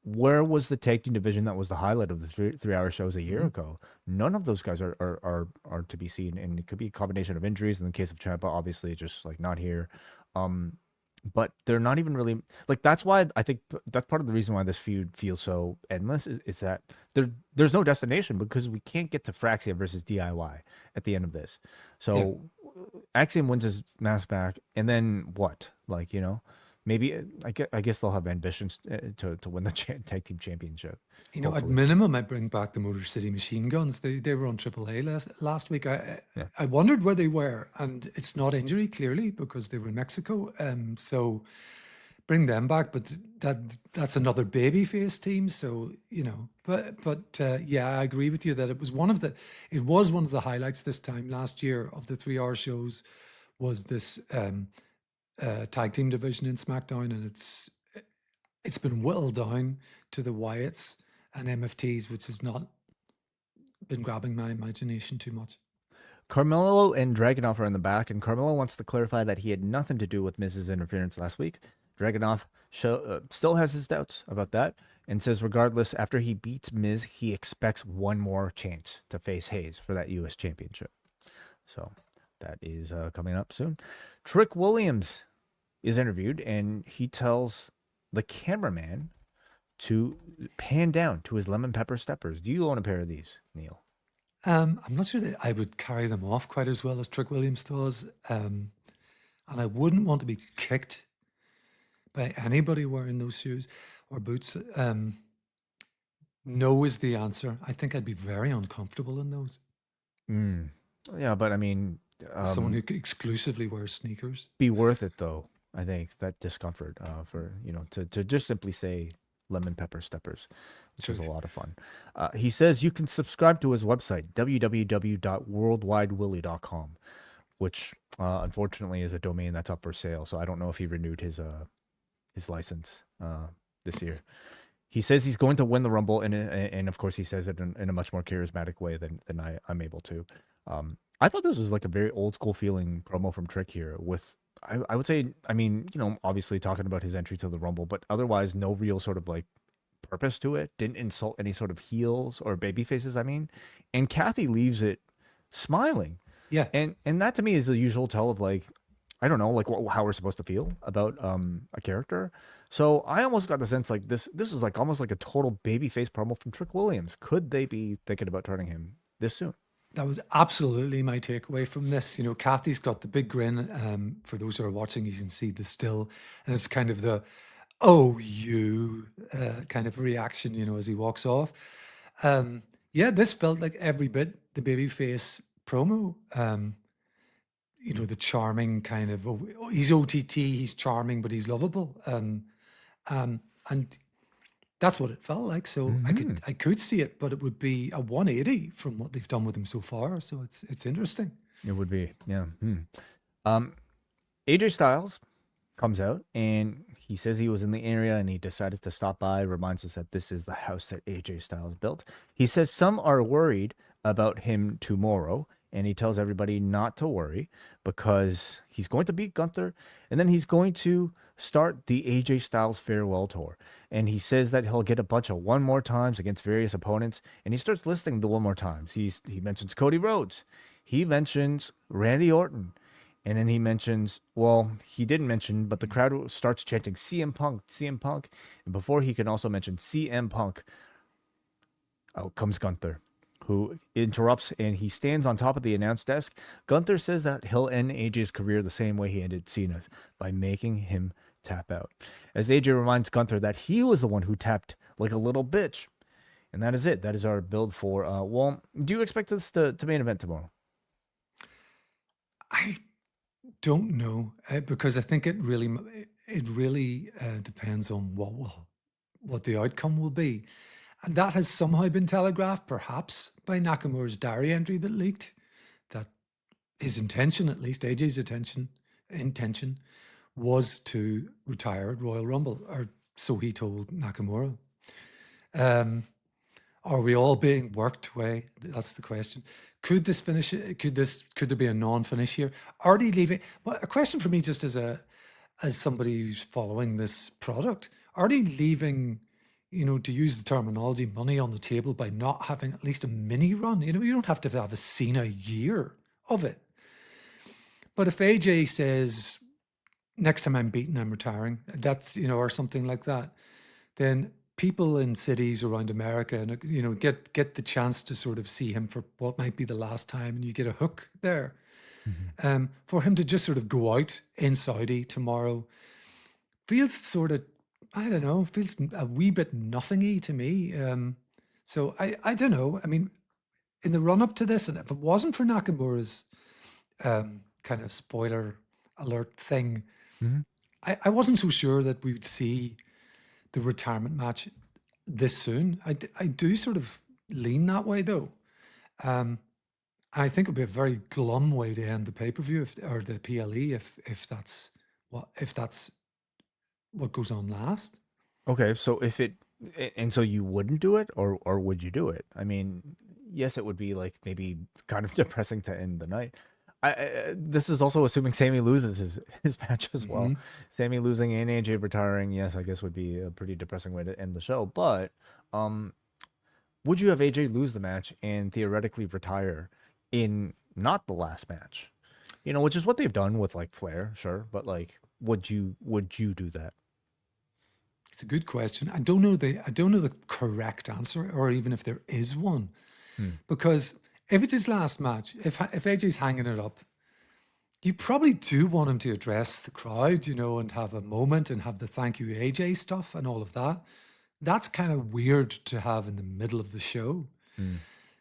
where was the tag team division that was the highlight of the 3-hour shows a year ago? None of those guys are to be seen, and it could be a combination of injuries. In the case of Ciampa, obviously, just not here. But they're not even really that's why I think that's part of the reason why this feud feels so endless is that there's no destination, because we can't get to Fraxia versus DIY at the end of this. So Axiom wins his mask back, and then what? Maybe I guess they'll have ambitions to win the tag team championship. At minimum, I bring back the Motor City Machine Guns. They were on AAA last week. I wondered where they were, and it's not injury clearly because they were in Mexico. So bring them back, but that's another babyface team. So but I agree with you that it was one of the highlights this time last year of the 3-hour shows was this. Tag team division in SmackDown, and it's been whittled down to the Wyatts and MFTs, which has not been grabbing my imagination too much. Carmelo and Dragunov are in the back, and Carmelo wants to clarify that he had nothing to do with Miz's interference last week. Dragunov still has his doubts about that, and says regardless, after he beats Miz, he expects one more chance to face Hayes for that U.S. championship. So that is coming up soon. Trick Williams is interviewed, and he tells the cameraman to pan down to his lemon pepper steppers. Do you own a pair of these, Neal? I'm not sure that I would carry them off quite as well as Trick Williams does. And I wouldn't want to be kicked by anybody wearing those shoes or boots. No is the answer. I think I'd be very uncomfortable in those. Yeah, but I mean... someone who exclusively wears sneakers. Be worth it, though. I think that discomfort for to just simply say lemon pepper steppers, which is a lot of fun. He says you can subscribe to his website www.worldwidewilly.com, which unfortunately is a domain that's up for sale. So I don't know if he renewed his license this year. He says he's going to win the Rumble, and of course he says it in a much more charismatic way than I'm able to. I thought this was a very old school feeling promo from Trick here with, I would say, I mean, obviously talking about his entry to the Rumble, but otherwise no real sort of purpose to it. Didn't insult any sort of heels or baby faces, I mean. And Kathy leaves it smiling. Yeah. And that to me is the usual tell of I don't know, how we're supposed to feel about a character. So I almost got the sense this was almost like a total babyface promo from Trick Williams. Could they be thinking about turning him this soon? That was absolutely my takeaway from this. Kathy's got the big grin. For those who are watching, you can see the still, and it's kind of the, oh, you kind of reaction, as he walks off. This felt like every bit the babyface promo. The charming kind of, he's OTT, he's charming, but he's lovable. And that's what it felt like. So I could see it, but it would be a 180 from what they've done with him so far. So it's interesting. It would be, yeah. AJ Styles comes out and he says he was in the area and he decided to stop by. Reminds us that this is the house that AJ Styles built. He says some are worried about him tomorrow, and he tells everybody not to worry because he's going to beat Gunther, and then he's going to start the AJ Styles farewell tour. And he says that he'll get a bunch of one more times against various opponents, and he starts listing the one more times. He mentions Cody Rhodes. He mentions Randy Orton. And then he mentions, he didn't mention, but the crowd starts chanting CM Punk, CM Punk. And before he can also mention CM Punk, out comes Gunther. who interrupts, and he stands on top of the announce desk. Gunther says that he'll end AJ's career the same way he ended Cena's, by making him tap out. As AJ reminds Gunther that he was the one who tapped like a little bitch. And that is it. That is our build for, do you expect this to main event tomorrow? I don't know, because I think it really depends on what the outcome will be. And that has somehow been telegraphed, perhaps by Nakamura's diary entry that leaked, that his intention, at least AJ's intention, was to retire at Royal Rumble, or so he told Nakamura. Are we all being worked away? That's the question. Could this finish? Could there be a non-finish here? Already leaving. Well, a question for me, just as somebody who's following this product, already leaving, to use the terminology, money on the table by not having at least a mini run. You don't have to have a Cena year of it. But if AJ says, next time I'm beaten, I'm retiring, that's, or something like that, then people in cities around America, and get the chance to sort of see him for what might be the last time, and you get a hook there. Mm-hmm. For him to just sort of go out in Saudi tomorrow feels sort of, I don't know, feels a wee bit nothingy to me. So I don't know. I mean, in the run up to this, and if it wasn't for Nakamura's kind of spoiler alert thing, mm-hmm. I wasn't so sure that we would see the retirement match this soon. I do sort of lean that way, though. And I think it'd be a very glum way to end the pay-per-view or the PLE if that's what goes on last. Okay, so so you wouldn't do it, or would you do it? I mean, yes, it would be like maybe kind of depressing to end the night. This is also assuming Sammy loses his match as well. Mm-hmm. Sammy losing and AJ retiring, yes, I guess would be a pretty depressing way to end the show. But would you have AJ lose the match and theoretically retire in not the last match? Which is what they've done with like Flair, sure. But like, would you do that? It's a good question. I don't know the correct answer, or even if there is one, because if it's his last match, if AJ's hanging it up, you probably do want him to address the crowd, and have a moment and have the thank you AJ stuff and all of that. That's kind of weird to have in the middle of the show.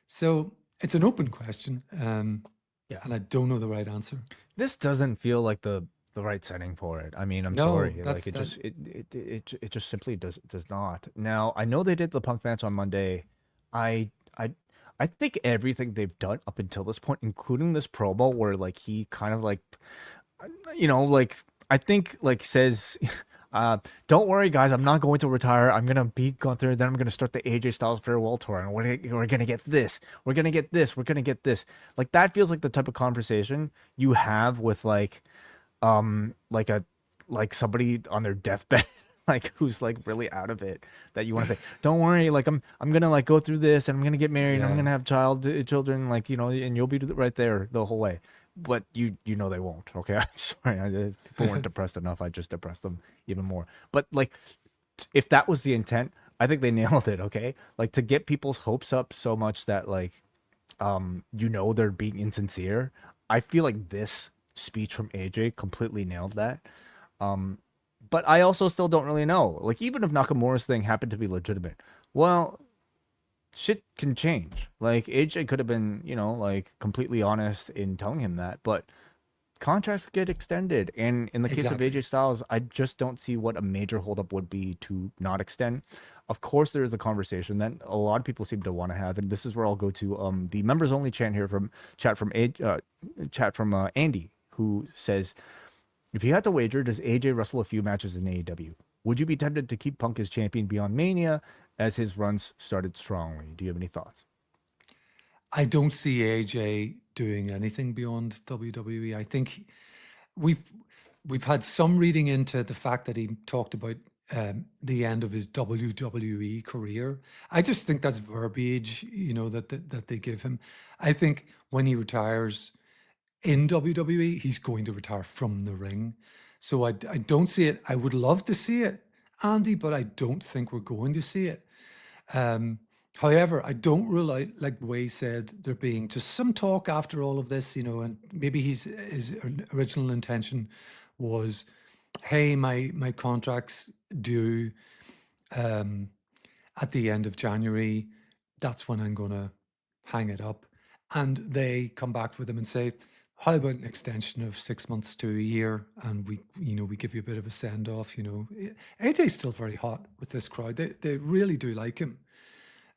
So it's an open question, and I don't know the right answer. This doesn't feel like the right setting for it. I mean, I'm sorry. Like it just simply does not. Now, I know they did the Punk match on Monday. I think everything they've done up until this point, including this promo where like he kind of like, I think like says, don't worry guys, I'm not going to retire. I'm going to beat Gunther. Then I'm going to start the AJ Styles farewell tour. And we're going to get this. We're going to get this. We're going to get this. Like that feels like the type of conversation you have with like somebody on their deathbed. Like who's like really out of it, that you want to say, don't worry, like I'm gonna like go through this and I'm gonna get married and I'm gonna have children, like and you'll be right there the whole way. But you know they won't. Okay, I'm sorry, people weren't depressed enough. I just depressed them even more. But like, if that was the intent, I think they nailed it. Okay, like to get people's hopes up so much that like, they're being insincere. I feel like this speech from AJ completely nailed that. But I also still don't really know. Like, even if Nakamura's thing happened to be legitimate, well, shit can change. Like, AJ could have been, like, completely honest in telling him that. But contracts get extended. And in the case of AJ Styles, I just don't see what a major holdup would be to not extend. Of course, there is a conversation that a lot of people seem to want to have. And this is where I'll go to the members-only chat from Andy, who says, if you had to wager, does AJ wrestle a few matches in AEW? Would you be tempted to keep Punk as champion beyond Mania as his runs started strongly? Do you have any thoughts? I don't see AJ doing anything beyond WWE. I think we've had some reading into the fact that he talked about the end of his WWE career. I just think that's verbiage, that they give him. I think when he retires in WWE, he's going to retire from the ring. So I don't see it. I would love to see it, Andy, but I don't think we're going to see it. However, I don't rule out, like Way said, there being just some talk after all of this, you know, and maybe his original intention was, hey, my contract's due at the end of January. That's when I'm going to hang it up. And they come back with him and say, how about an extension of 6 months to a year? And we give you a bit of a send off, you know. AJ's still very hot with this crowd. They really do like him.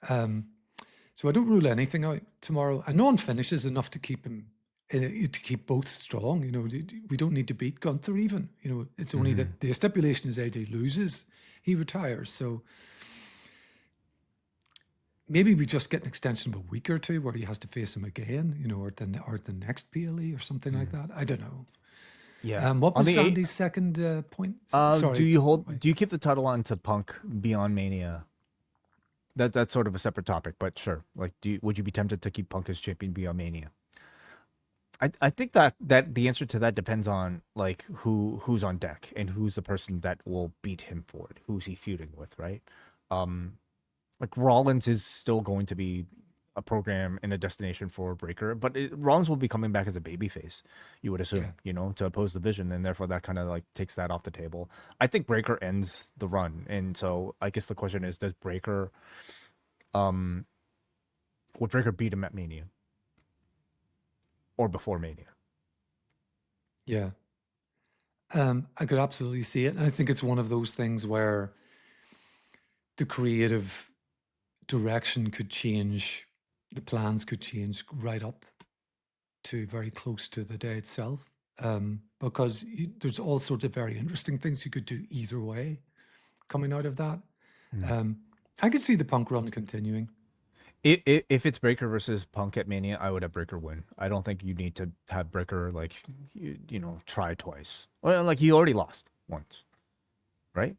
So I don't rule anything out tomorrow. A non-finish is enough to keep him, to keep both strong. You know, we don't need to beat Gunther even. You know, it's only that the stipulation is AJ loses, he retires. So maybe we just get an extension of a week or two where he has to face him again, you know, or the next PLE or something like that. I don't know. Yeah. What was Sandy's second point? Sorry. Do you keep the title on to Punk beyond Mania? That's sort of a separate topic, but sure. Like, would you be tempted to keep Punk as champion beyond Mania? I think that the answer to that depends on like who's on deck and who's the person that will beat him for it. Who's he feuding with, right? Like Rollins is still going to be a program and a destination for Breakker, but Rollins will be coming back as a babyface, you would assume, you know, to oppose the Vision, and therefore that kind of like takes that off the table. I think Breakker ends the run, and so I guess the question is, does Breakker, would Breakker beat him at Mania or before Mania? Yeah, I could absolutely see it, and I think it's one of those things where the creative direction could change, the plans could change right up to very close to the day itself, because there's all sorts of very interesting things you could do either way coming out of that. I could see the Punk run continuing. If it's Breakker versus Punk at Mania, I would have Breakker win. I don't think you need to have Breakker like you know, try twice. Well, like he already lost once, right?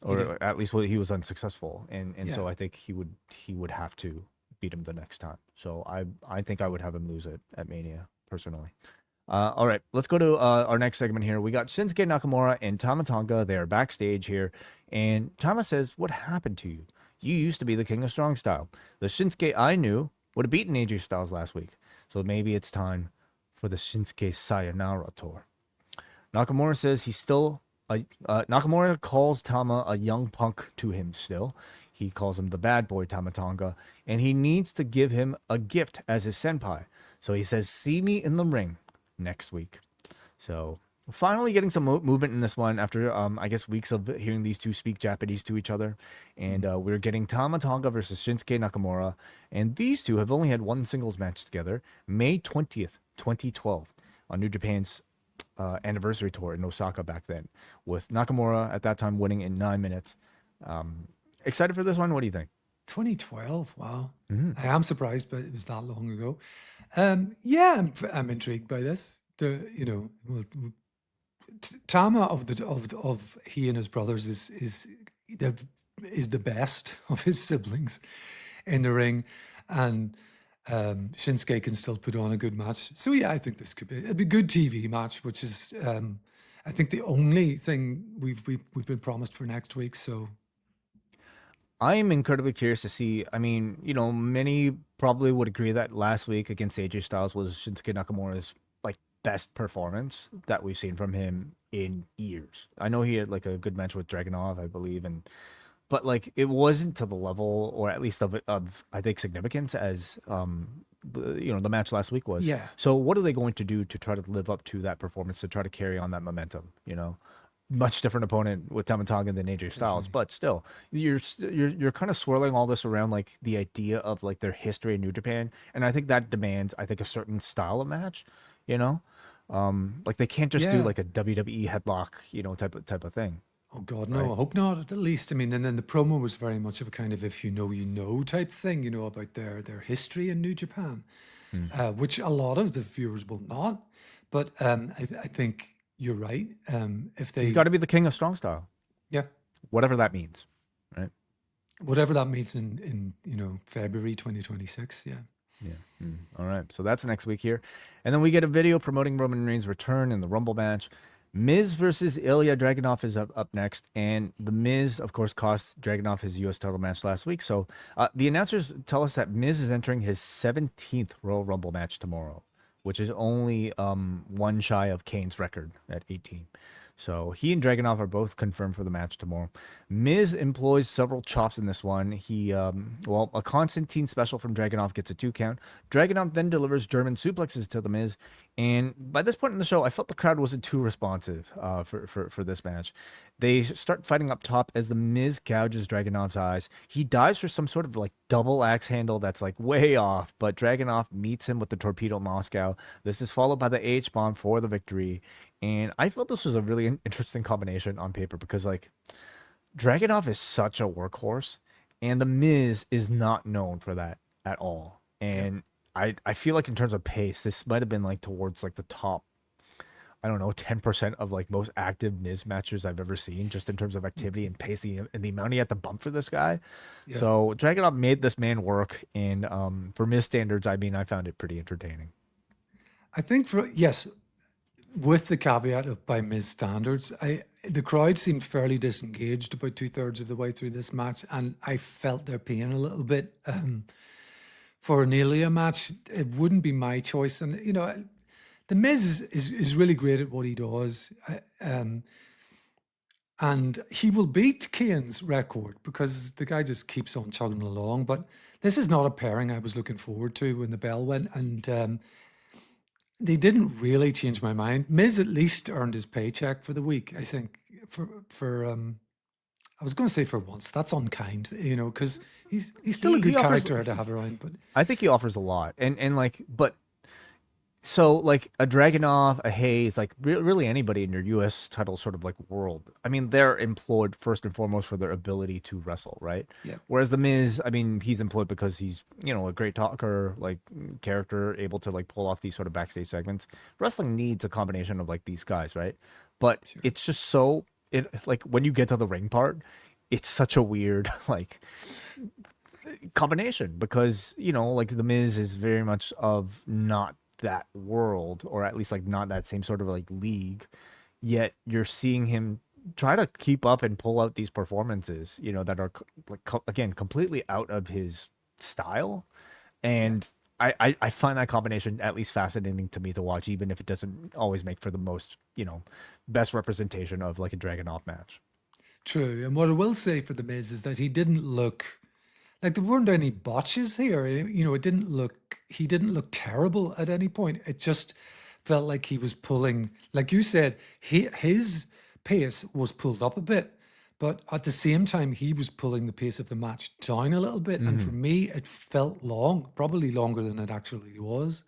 Or at least he was unsuccessful, and so I think he would have to beat him the next time. So I think I would have him lose it at Mania personally. All right, let's go to our next segment here. We got Shinsuke Nakamura and Tama Tonga. They are backstage here, and Tama says, "What happened to you? You used to be the king of strong style. The Shinsuke I knew would have beaten AJ Styles last week. So maybe it's time for the Shinsuke Sayonara tour." Nakamura says he's still. Nakamura calls Tama a young punk to him still. He calls him the bad boy Tama Tonga, and he needs to give him a gift as his senpai. So he says, "See me in the ring next week." So finally getting some movement in this one after, I guess, weeks of hearing these two speak Japanese to each other. And we're getting Tama Tonga versus Shinsuke Nakamura. And these two have only had one singles match together, May 20th, 2012, on New Japan's anniversary tour in Osaka back then, with Nakamura at that time winning in 9 minutes. Excited for this one? What do you think? 2012. Wow. I am surprised, but it was that long ago. Yeah, I'm intrigued by this. Tama of he and his brothers is the best of his siblings in the ring, and Shinsuke can still put on a good match. So yeah, I think this could be a good TV match, which is I think the only thing we've been promised for next week. So I'm incredibly curious to see. I mean, you know, many probably would agree that last week against AJ Styles was Shinsuke Nakamura's like best performance that we've seen from him in years. I know he had like a good match with Dragunov, I believe, but like it wasn't to the level, or at least of I think significance as the match last week was. Yeah. So what are they going to do to try to live up to that performance, to try to carry on that momentum? You know, much different opponent with Tama Tonga than AJ Styles, but still, you're kind of swirling all this around like the idea of like their history in New Japan, and I think that demands a certain style of match. You know, like they can't just do like a WWE headlock, you know, type of thing. Oh God, no! Right? I hope not. At the least, I mean, and then the promo was very much of a kind of if you know type thing, you know, about their history in New Japan, which a lot of the viewers will not. But I think you're right. He's got to be the king of strong style. Yeah, whatever that means, right? Whatever that means in February 2026. Yeah. Yeah. All right. So that's next week here, and then we get a video promoting Roman Reigns' return in the Rumble match. Miz versus Ilya Dragunov is up next, and the Miz, of course, cost Dragunov his U.S. title match last week. So the announcers tell us that Miz is entering his 17th Royal Rumble match tomorrow, which is only one shy of Kane's record at 18. So he and Dragunov are both confirmed for the match tomorrow. Miz employs several chops in this one. A Constantine special from Dragunov gets a 2 count. Dragunov then delivers German suplexes to the Miz. And by this point in the show, I felt the crowd wasn't too responsive for this match. They start fighting up top as the Miz gouges Dragunov's eyes. He dives for some sort of like double axe handle that's like way off, but Dragunov meets him with the Torpedo Moscow. This is followed by the H-bomb for the victory. And I felt this was a really interesting combination on paper because like Dragunov is such a workhorse and the Miz is not known for that at all. And I feel like in terms of pace, this might have been like towards like the top, I don't know, 10% of like most active Miz matches I've ever seen, just in terms of activity and pace and the amount he had to bump for this guy. Yeah. So Dragunov made this man work, and for Miz standards, I mean, I found it pretty entertaining. I think with the caveat of by Miz standards, the crowd seemed fairly disengaged about 2/3 of the way through this match, and I felt their pain a little bit. For an Ilya match, it wouldn't be my choice, and you know. The Miz is really great at what he does. And he will beat Kane's record because the guy just keeps on chugging along. But this is not a pairing I was looking forward to when the bell went. And they didn't really change my mind. Miz at least earned his paycheck for the week, I think. I was going to say for once. That's unkind, you know, because he's still a good character to have around. But I think he offers a lot. So, like, a Dragunov, a Hayes, like, really anybody in your U.S. title sort of, like, world. I mean, they're employed first and foremost for their ability to wrestle, right? Yeah. Whereas The Miz, I mean, he's employed because he's, you know, a great talker, like, character, able to, like, pull off these sort of backstage segments. Wrestling needs a combination of, like, these guys, right? But it's just so, like, when you get to the ring part, it's such a weird, like, combination because, you know, like, The Miz is very much of not that world, or at least like not that same sort of like league, yet you're seeing him try to keep up and pull out these performances, you know, that are like again completely out of his style. And I find that combination at least fascinating to me to watch, even if it doesn't always make for the most, you know, best representation of like a Dragunov match. True. And what I will say for the Miz is that he didn't look like there weren't any botches here. You know, he didn't look terrible at any point. It just felt like he was pulling, like you said, his pace was pulled up a bit, but at the same time, he was pulling the pace of the match down a little bit. And for me, it felt long, probably longer than it actually was.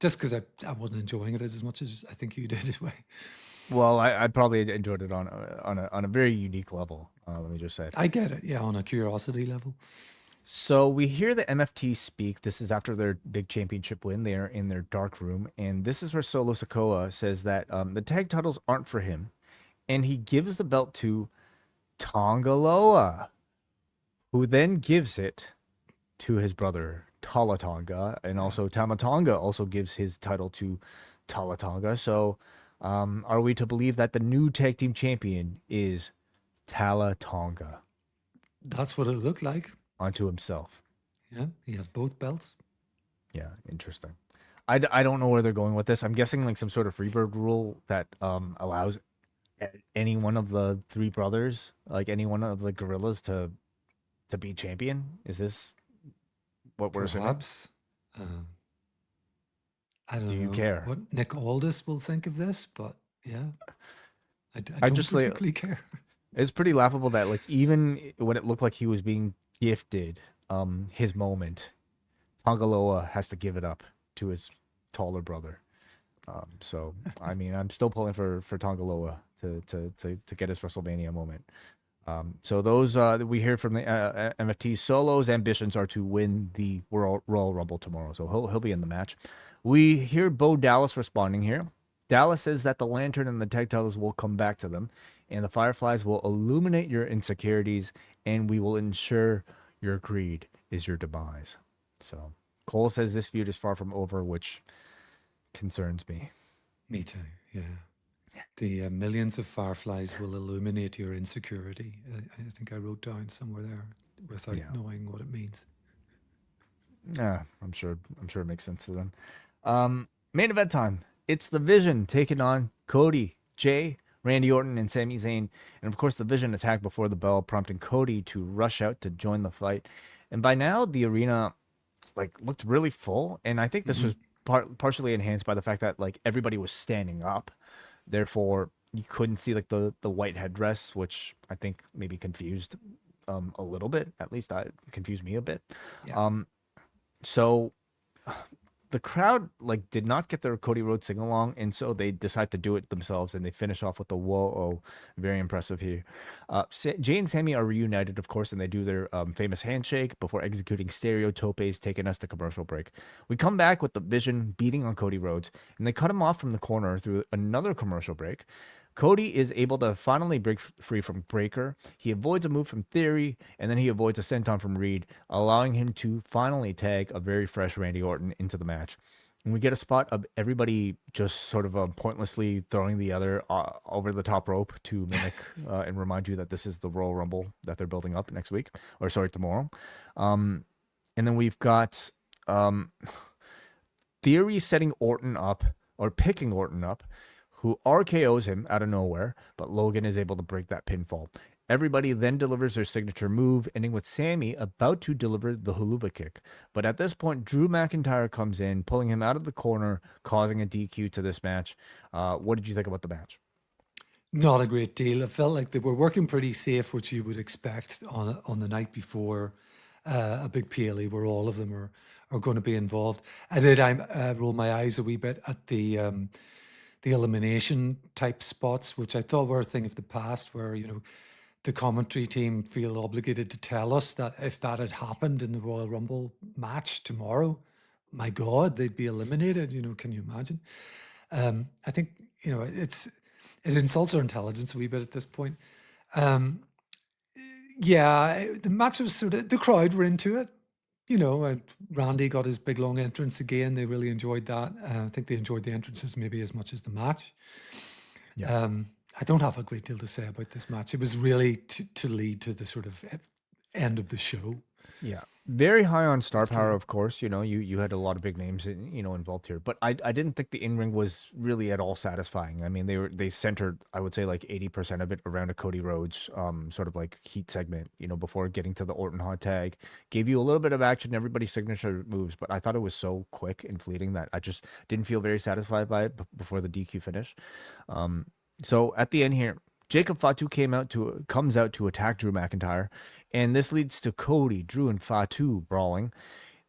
Just because I wasn't enjoying it as much as I think you did anyway. Well, I probably enjoyed it on a very unique level. Let me just say. I get it, yeah, on a curiosity level. So we hear the MFT speak. This is after their big championship win. They are in their dark room, and this is where Solo Sikoa says that the tag titles aren't for him, and he gives the belt to Tonga Loa, who then gives it to his brother Tala Tonga, and also Tama Tonga also gives his title to Tala Tonga. So. Are we to believe that the new tag team champion is Tala Tonga? That's what it looked like. Onto himself. Yeah, he has both belts. Yeah, interesting. I don't know where they're going with this. I'm guessing like some sort of Freebird rule that allows any one of the three brothers, like any one of the gorillas, to be champion. Is this what we're assuming? Perhaps. I don't know. Do you care what Nick Aldis will think of this? But yeah, I don't just particularly care. It's pretty laughable that like even when it looked like he was being gifted his moment, Tongaloa has to give it up to his taller brother. So I mean, I'm still pulling for Tongaloa to get his WrestleMania moment. So those we hear from the MFT. Solo's ambitions are to win the Royal Rumble tomorrow, so he'll be in the match. We hear Bo Dallas responding here. Dallas says that the lantern and the tag titles will come back to them, and the Fireflies will illuminate your insecurities, and we will ensure your greed is your demise. So Cole says this feud is far from over, which concerns me. Me too, yeah. The millions of fireflies will illuminate your insecurity. I think I wrote down somewhere there without Yeah. knowing what it means. Yeah, I'm sure it makes sense to them. Main event time. It's the Vision taking on Cody, Jay, Randy Orton, and Sami Zayn. And of course, the Vision attacked before the bell, prompting Cody to rush out to join the fight. And by now, the arena looked really full, and I think this was partially enhanced by the fact that everybody was standing up. Therefore, you couldn't see the white headdress, which I think maybe confused a little bit. At least I confused me a bit. Yeah. So the crowd did not get their Cody Rhodes sing along, and so they decide to do it themselves, and they finish off with the whoa, very impressive here. Jay and Sammy are reunited, of course, and they do their famous handshake before executing stereo topes, taking us to commercial break. We come back with the Vision beating on Cody Rhodes, and they cut him off from the corner through another commercial break. Cody is able to finally break free from Breaker. He avoids a move from Theory, and then he avoids a senton from Reed, allowing him to finally tag a very fresh Randy Orton into the match. And we get a spot of everybody just sort of pointlessly throwing the other over the top rope to mimic and remind you that this is the Royal Rumble that they're building up next week, or sorry, tomorrow. And then we've got Theory setting Orton up, or picking Orton up, who RKOs him out of nowhere, but Logan is able to break that pinfall. Everybody then delivers their signature move, ending with Sammy about to deliver the Huluva kick. But at this point, Drew McIntyre comes in, pulling him out of the corner, causing a DQ to this match. What did you think about the match? Not a great deal. It felt like they were working pretty safe, which you would expect on the night before a big PLE where all of them are going to be involved. I did roll my eyes a wee bit at the elimination type spots, which I thought were a thing of the past, where the commentary team feel obligated to tell us that if that had happened in the Royal Rumble match tomorrow, my God, they'd be eliminated. Can you imagine? I think it insults our intelligence a wee bit at this point. Yeah, the match was the crowd were into it. Randy got his big long entrance again. They really enjoyed that. I think they enjoyed the entrances maybe as much as the match. Yeah. I don't have a great deal to say about this match. It was really to lead to the sort of end of the show. Yeah, very high on star power, of course. You had a lot of big names, involved here, but I didn't think the in ring was really at all satisfying. I mean, they centered, I would say, 80% of it around a Cody Rhodes sort of heat segment. Before getting to the Orton hot tag, gave you a little bit of action, everybody's signature moves, but I thought it was so quick and fleeting that I just didn't feel very satisfied by it before the DQ finish. So at the end here, Jacob Fatu comes out to attack Drew McIntyre, and this leads to Cody, Drew, and Fatu brawling.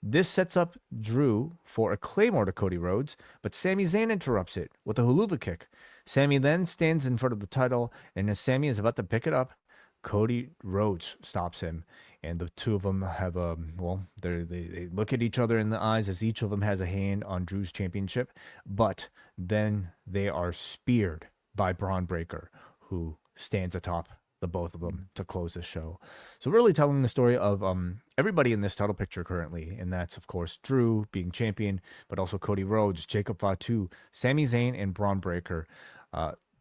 This sets up Drew for a claymore to Cody Rhodes, but Sami Zayn interrupts it with a Huluva kick. Sami then stands in front of the title, and as Sami is about to pick it up, Cody Rhodes stops him, and the two of them have they look at each other in the eyes as each of them has a hand on Drew's championship, but then they are speared by Braun Breaker, who stands atop the both of them to close the show. So really telling the story of everybody in this title picture currently, and that's of course Drew being champion, but also Cody Rhodes, Jacob Fatu, Sami Zayn, and Braun Breaker.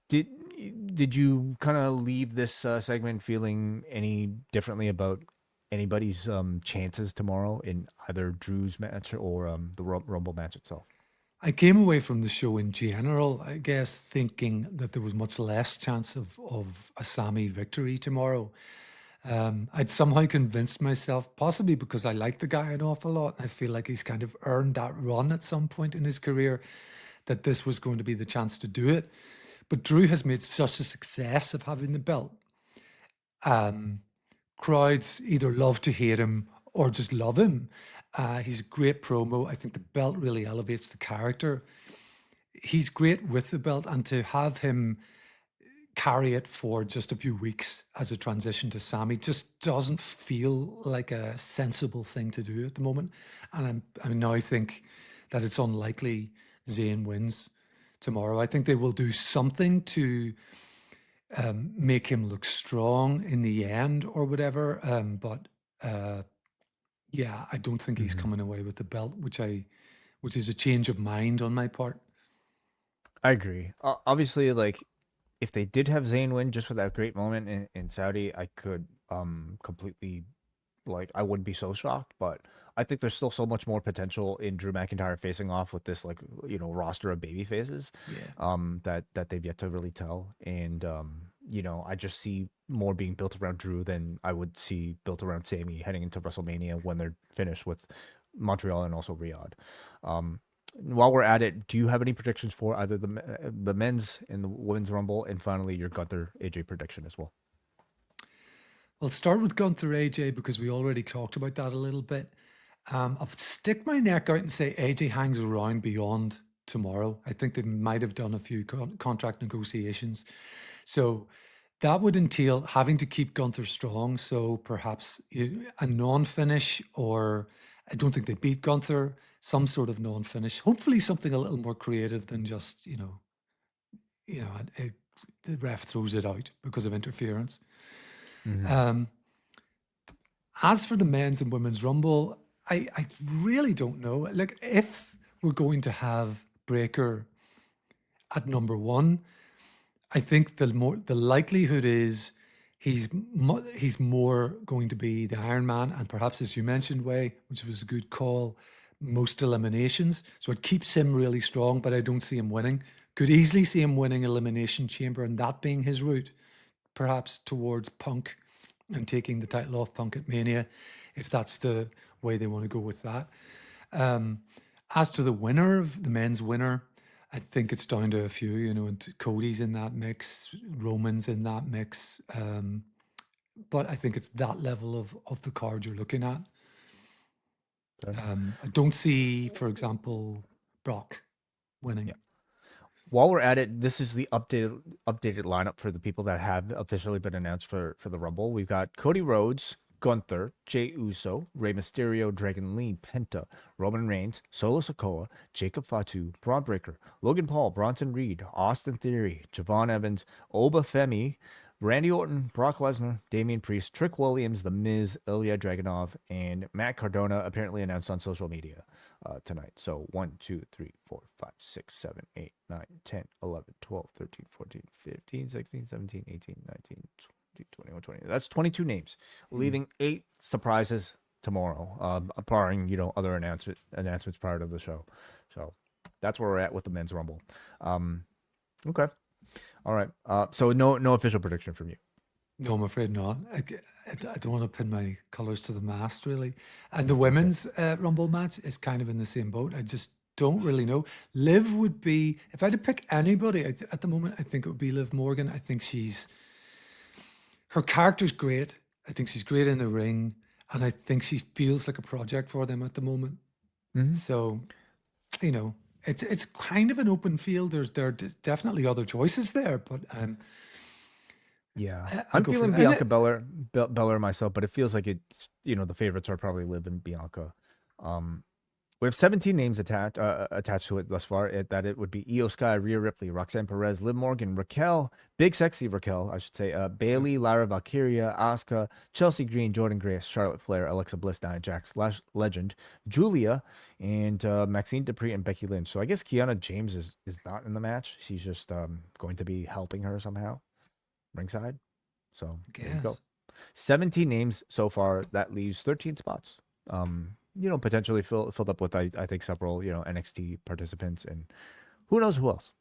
Did you kind of leave this segment feeling any differently about anybody's chances tomorrow in either Drew's match or the Rumble match itself? I came away from the show in general, I guess, thinking that there was much less chance of a Sami victory tomorrow. I'd somehow convinced myself, possibly because I like the guy an awful lot, and I feel like he's kind of earned that run at some point in his career, that this was going to be the chance to do it. But Drew has made such a success of having the belt. Crowds either love to hate him or just love him. He's a great promo. I think the belt really elevates the character. He's great with the belt, and to have him carry it for just a few weeks as a transition to Sami just doesn't feel like a sensible thing to do at the moment. And I now think that it's unlikely Zayn wins tomorrow. I think they will do something to make him look strong in the end or whatever. But yeah, I don't think he's coming away with the belt, which is a change of mind on my part. I agree. Obviously, if they did have Zayn win just for that great moment in Saudi, I could completely like I wouldn't be so shocked, but I think there's still so much more potential in Drew McIntyre facing off with this like roster of baby faces Yeah. that they've yet to really tell. And I just see more being built around Drew than I would see built around Sami heading into WrestleMania when they're finished with Montreal and also Riyadh. While we're at it, do you have any predictions for either the men's and the women's Rumble, and finally your Gunther AJ prediction as well? We'll start with Gunther AJ because we already talked about that a little bit. I'll stick my neck out and say AJ hangs around beyond tomorrow. I think they might have done a few contract negotiations. So that would entail having to keep Gunther strong. So perhaps a non-finish, or I don't think they beat Gunther, some sort of non-finish. Hopefully something a little more creative than just, the ref throws it out because of interference. As for the men's and women's Rumble, I really don't know. Like, if we're going to have Breaker at number one, I think the likelihood is he's more going to be the Iron Man, and perhaps, as you mentioned, Way, which was a good call, most eliminations. So it keeps him really strong, but I don't see him winning. Could easily see him winning Elimination Chamber and that being his route, perhaps towards Punk and taking the title off Punk at Mania, if that's the way they want to go with that. As to the winner, of the men's winner, I think it's down to a few, and Cody's in that mix, Roman's in that mix. But I think it's that level of the card you're looking at. I don't see, for example, Brock winning. Yeah. While we're at it, this is the updated lineup for the people that have officially been announced for the Rumble. We've got Cody Rhodes, Gunther, Jey Uso, Rey Mysterio, Dragon Lee, Penta, Roman Reigns, Solo Sikoa, Jacob Fatu, Braun Breaker, Logan Paul, Bronson Reed, Austin Theory, Javon Evans, Oba Femi, Randy Orton, Brock Lesnar, Damian Priest, Trick Williams, The Miz, Ilya Dragunov, and Matt Cardona apparently announced on social media tonight. So 1, 2, 3, 4, 5, 6, 7, 8, 9, 10, 11, 12, 13, 14, 15, 16, 17, 18, 19, 20, 21, 20. That's 22 names, leaving 8 surprises tomorrow, barring other announcements prior to the show. So that's where we're at with the men's Rumble. Okay. All right. So no official prediction from you. No, I'm afraid not. I don't want to pin my colors to the mast, really. And the women's Rumble match is kind of in the same boat. I just don't really know. Liv would be, if I had to pick anybody at the moment, I think it would be Liv Morgan. I think her character's great. I think she's great in the ring. And I think she feels like a project for them at the moment. Mm-hmm. So, it's kind of an open field. There are definitely other choices there, but yeah, I'm feeling Bianca Belair myself, but it feels like it's the favorites are probably Liv and Bianca. We have 17 names attached to it thus far. It would be Io Sky, Rhea Ripley, Roxanne Perez, Liv Morgan, Raquel, Big Sexy Raquel, I should say, Bailey, Lara Valkyria, Asuka, Chelsea Green, Jordan Grace, Charlotte Flair, Alexa Bliss, Nia Jax, Legend, Julia, and Maxine Dupree and Becky Lynch. So I guess Kiana James is not in the match. She's just going to be helping her somehow, ringside. So there you go. 17 names so far. That leaves 13 spots. Potentially filled up with, I think, several, NXT participants, and who knows who else.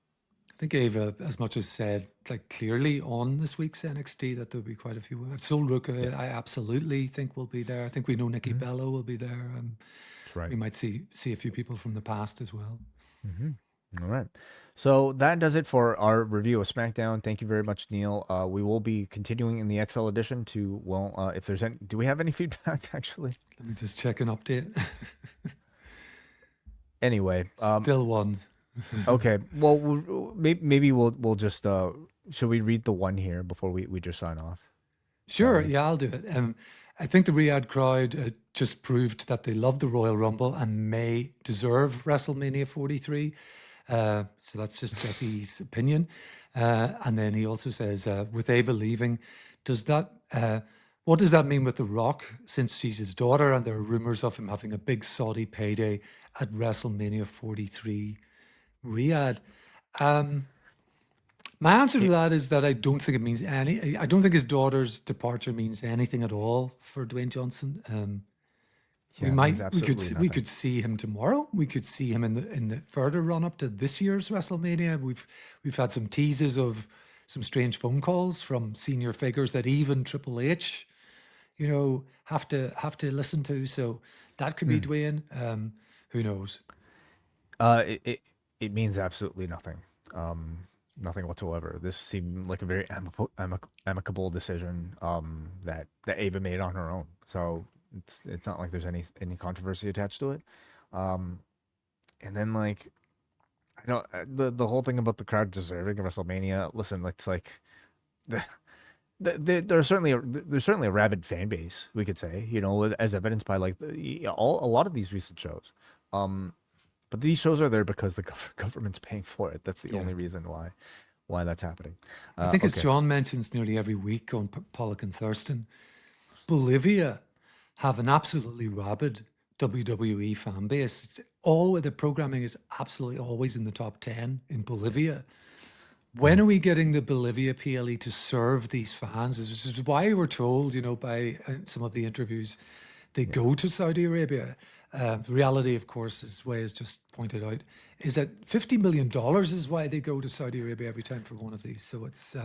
I think Ava, as much as said, like, clearly on this week's NXT that there'll be quite a few. Sol Ruka, I absolutely think will be there. I think we know Nikki Bella will be there. That's right. We might see a few people from the past as well. All right. So that does it for our review of SmackDown. Thank you very much, Neal. We will be continuing in the XL edition if there's any, do we have any feedback actually? Let me just check an update. Anyway. Still one. Okay. Well, maybe we'll just, should we read the one here before we just sign off? Sure. Yeah, I'll do it. I think the Riyadh crowd just proved that they love the Royal Rumble and may deserve WrestleMania 43. So that's just Jesse's opinion. And then he also says, with Ava leaving, what does that mean with The Rock, since she's his daughter and there are rumors of him having a big Saudi payday at WrestleMania 43 Riyadh? My answer to that is that I don't think it means any. I don't think his daughter's departure means anything at all for Dwayne Johnson. Yeah, it means absolutely we nothing. could see him tomorrow. We could see him in the further run up to this year's WrestleMania. We've had some teases of some strange phone calls from senior figures that even Triple H, have to listen to. So that could be Dwayne. Who knows? It means absolutely nothing. Nothing whatsoever. This seemed like a very amicable decision that Ava made on her own. So it's not like there's any controversy attached to it. And then like I don't the whole thing about the crowd deserving of WrestleMania. Listen, it's like there's certainly a rabid fan base, we could say, as evidenced by like a lot of these recent shows. But these shows are there because the government's paying for it. That's the only reason why that's happening. I think as John mentions nearly every week on Pollock and Thurston, Bolivia have an absolutely rabid WWE fan base. It's the programming is absolutely always in the top 10 in Bolivia. When are we getting the Bolivia PLE to serve these fans? This is why we're told, by some of the interviews, they go to Saudi Arabia. The reality, of course, as Way has just pointed out, is that $50 million is why they go to Saudi Arabia every time for one of these. So it's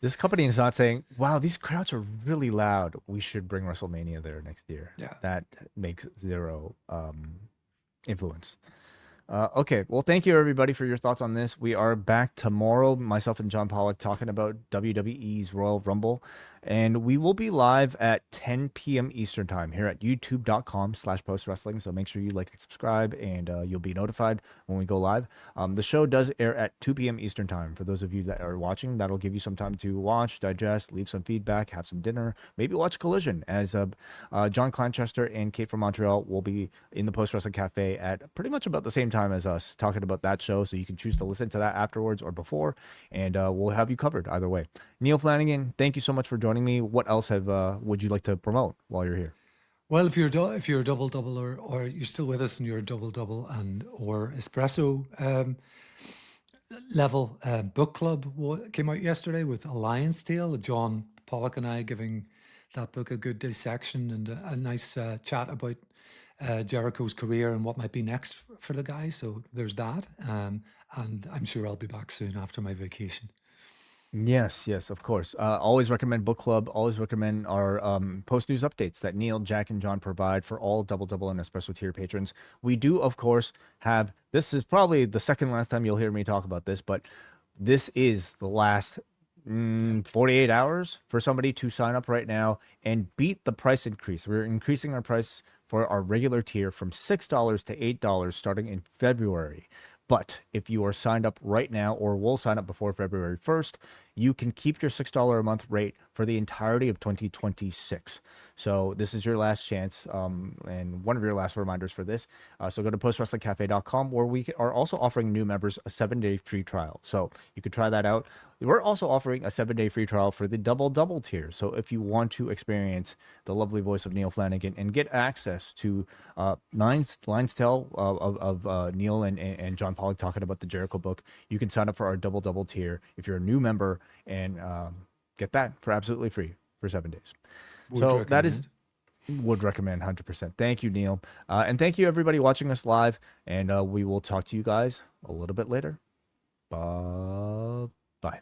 this company is not saying, "Wow, these crowds are really loud. We should bring WrestleMania there next year." Yeah, that makes zero influence. Okay, well, thank you everybody for your thoughts on this. We are back tomorrow, myself and John Pollock talking about WWE's Royal Rumble, and we will be live at 10 p.m. Eastern time here at youtube.com/postwrestling. So make sure you like and subscribe, and you'll be notified when we go live. The show does air at 2 p.m. Eastern time. For those of you that are watching, that'll give you some time to watch, digest, leave some feedback, have some dinner, maybe watch Collision, as John Clanchester and Kate from Montreal will be in the Post Wrestling Cafe at pretty much about the same time as us, talking about that show. So you can choose to listen to that afterwards or before, and we'll have you covered either way. Neal Flanagan, thank you so much for joining me. What else would you like to promote while you're here? Well, if you're a double or you're still with us and you're a double and or espresso level, book club came out yesterday with Alliance Tale. John Pollock and I giving that book a good dissection and a nice chat about Jericho's career and what might be next for the guy. So there's that, and I'm sure I'll be back soon after my vacation. Yes, of course. Always recommend book club. Always recommend our post news updates that Neal, Jack, and John provide for all Double and Espresso tier patrons. We do, of course, have. This is probably the second last time you'll hear me talk about this, but this is the last 48 hours for somebody to sign up right now and beat the price increase. We're increasing our price for our regular tier from $6 to $8 starting in February. But if you are signed up right now or will sign up before February 1st, you can keep your $6 a month rate for the entirety of 2026. So this is your last chance and one of your last reminders for this. So go to postwrestlingcafe.com, where we are also offering new members a 7-day free trial. So you could try that out. We're also offering a 7-day free trial for the double tier. So if you want to experience the lovely voice of Neal Flanagan and get access to lines tell of Neal and John Pollock talking about the Jericho book, you can sign up for our double tier if you're a new member and get that for absolutely free for 7 days. Would recommend 100%. Thank you, Neal. And thank you everybody watching us live, and we will talk to you guys a little bit later. Bye.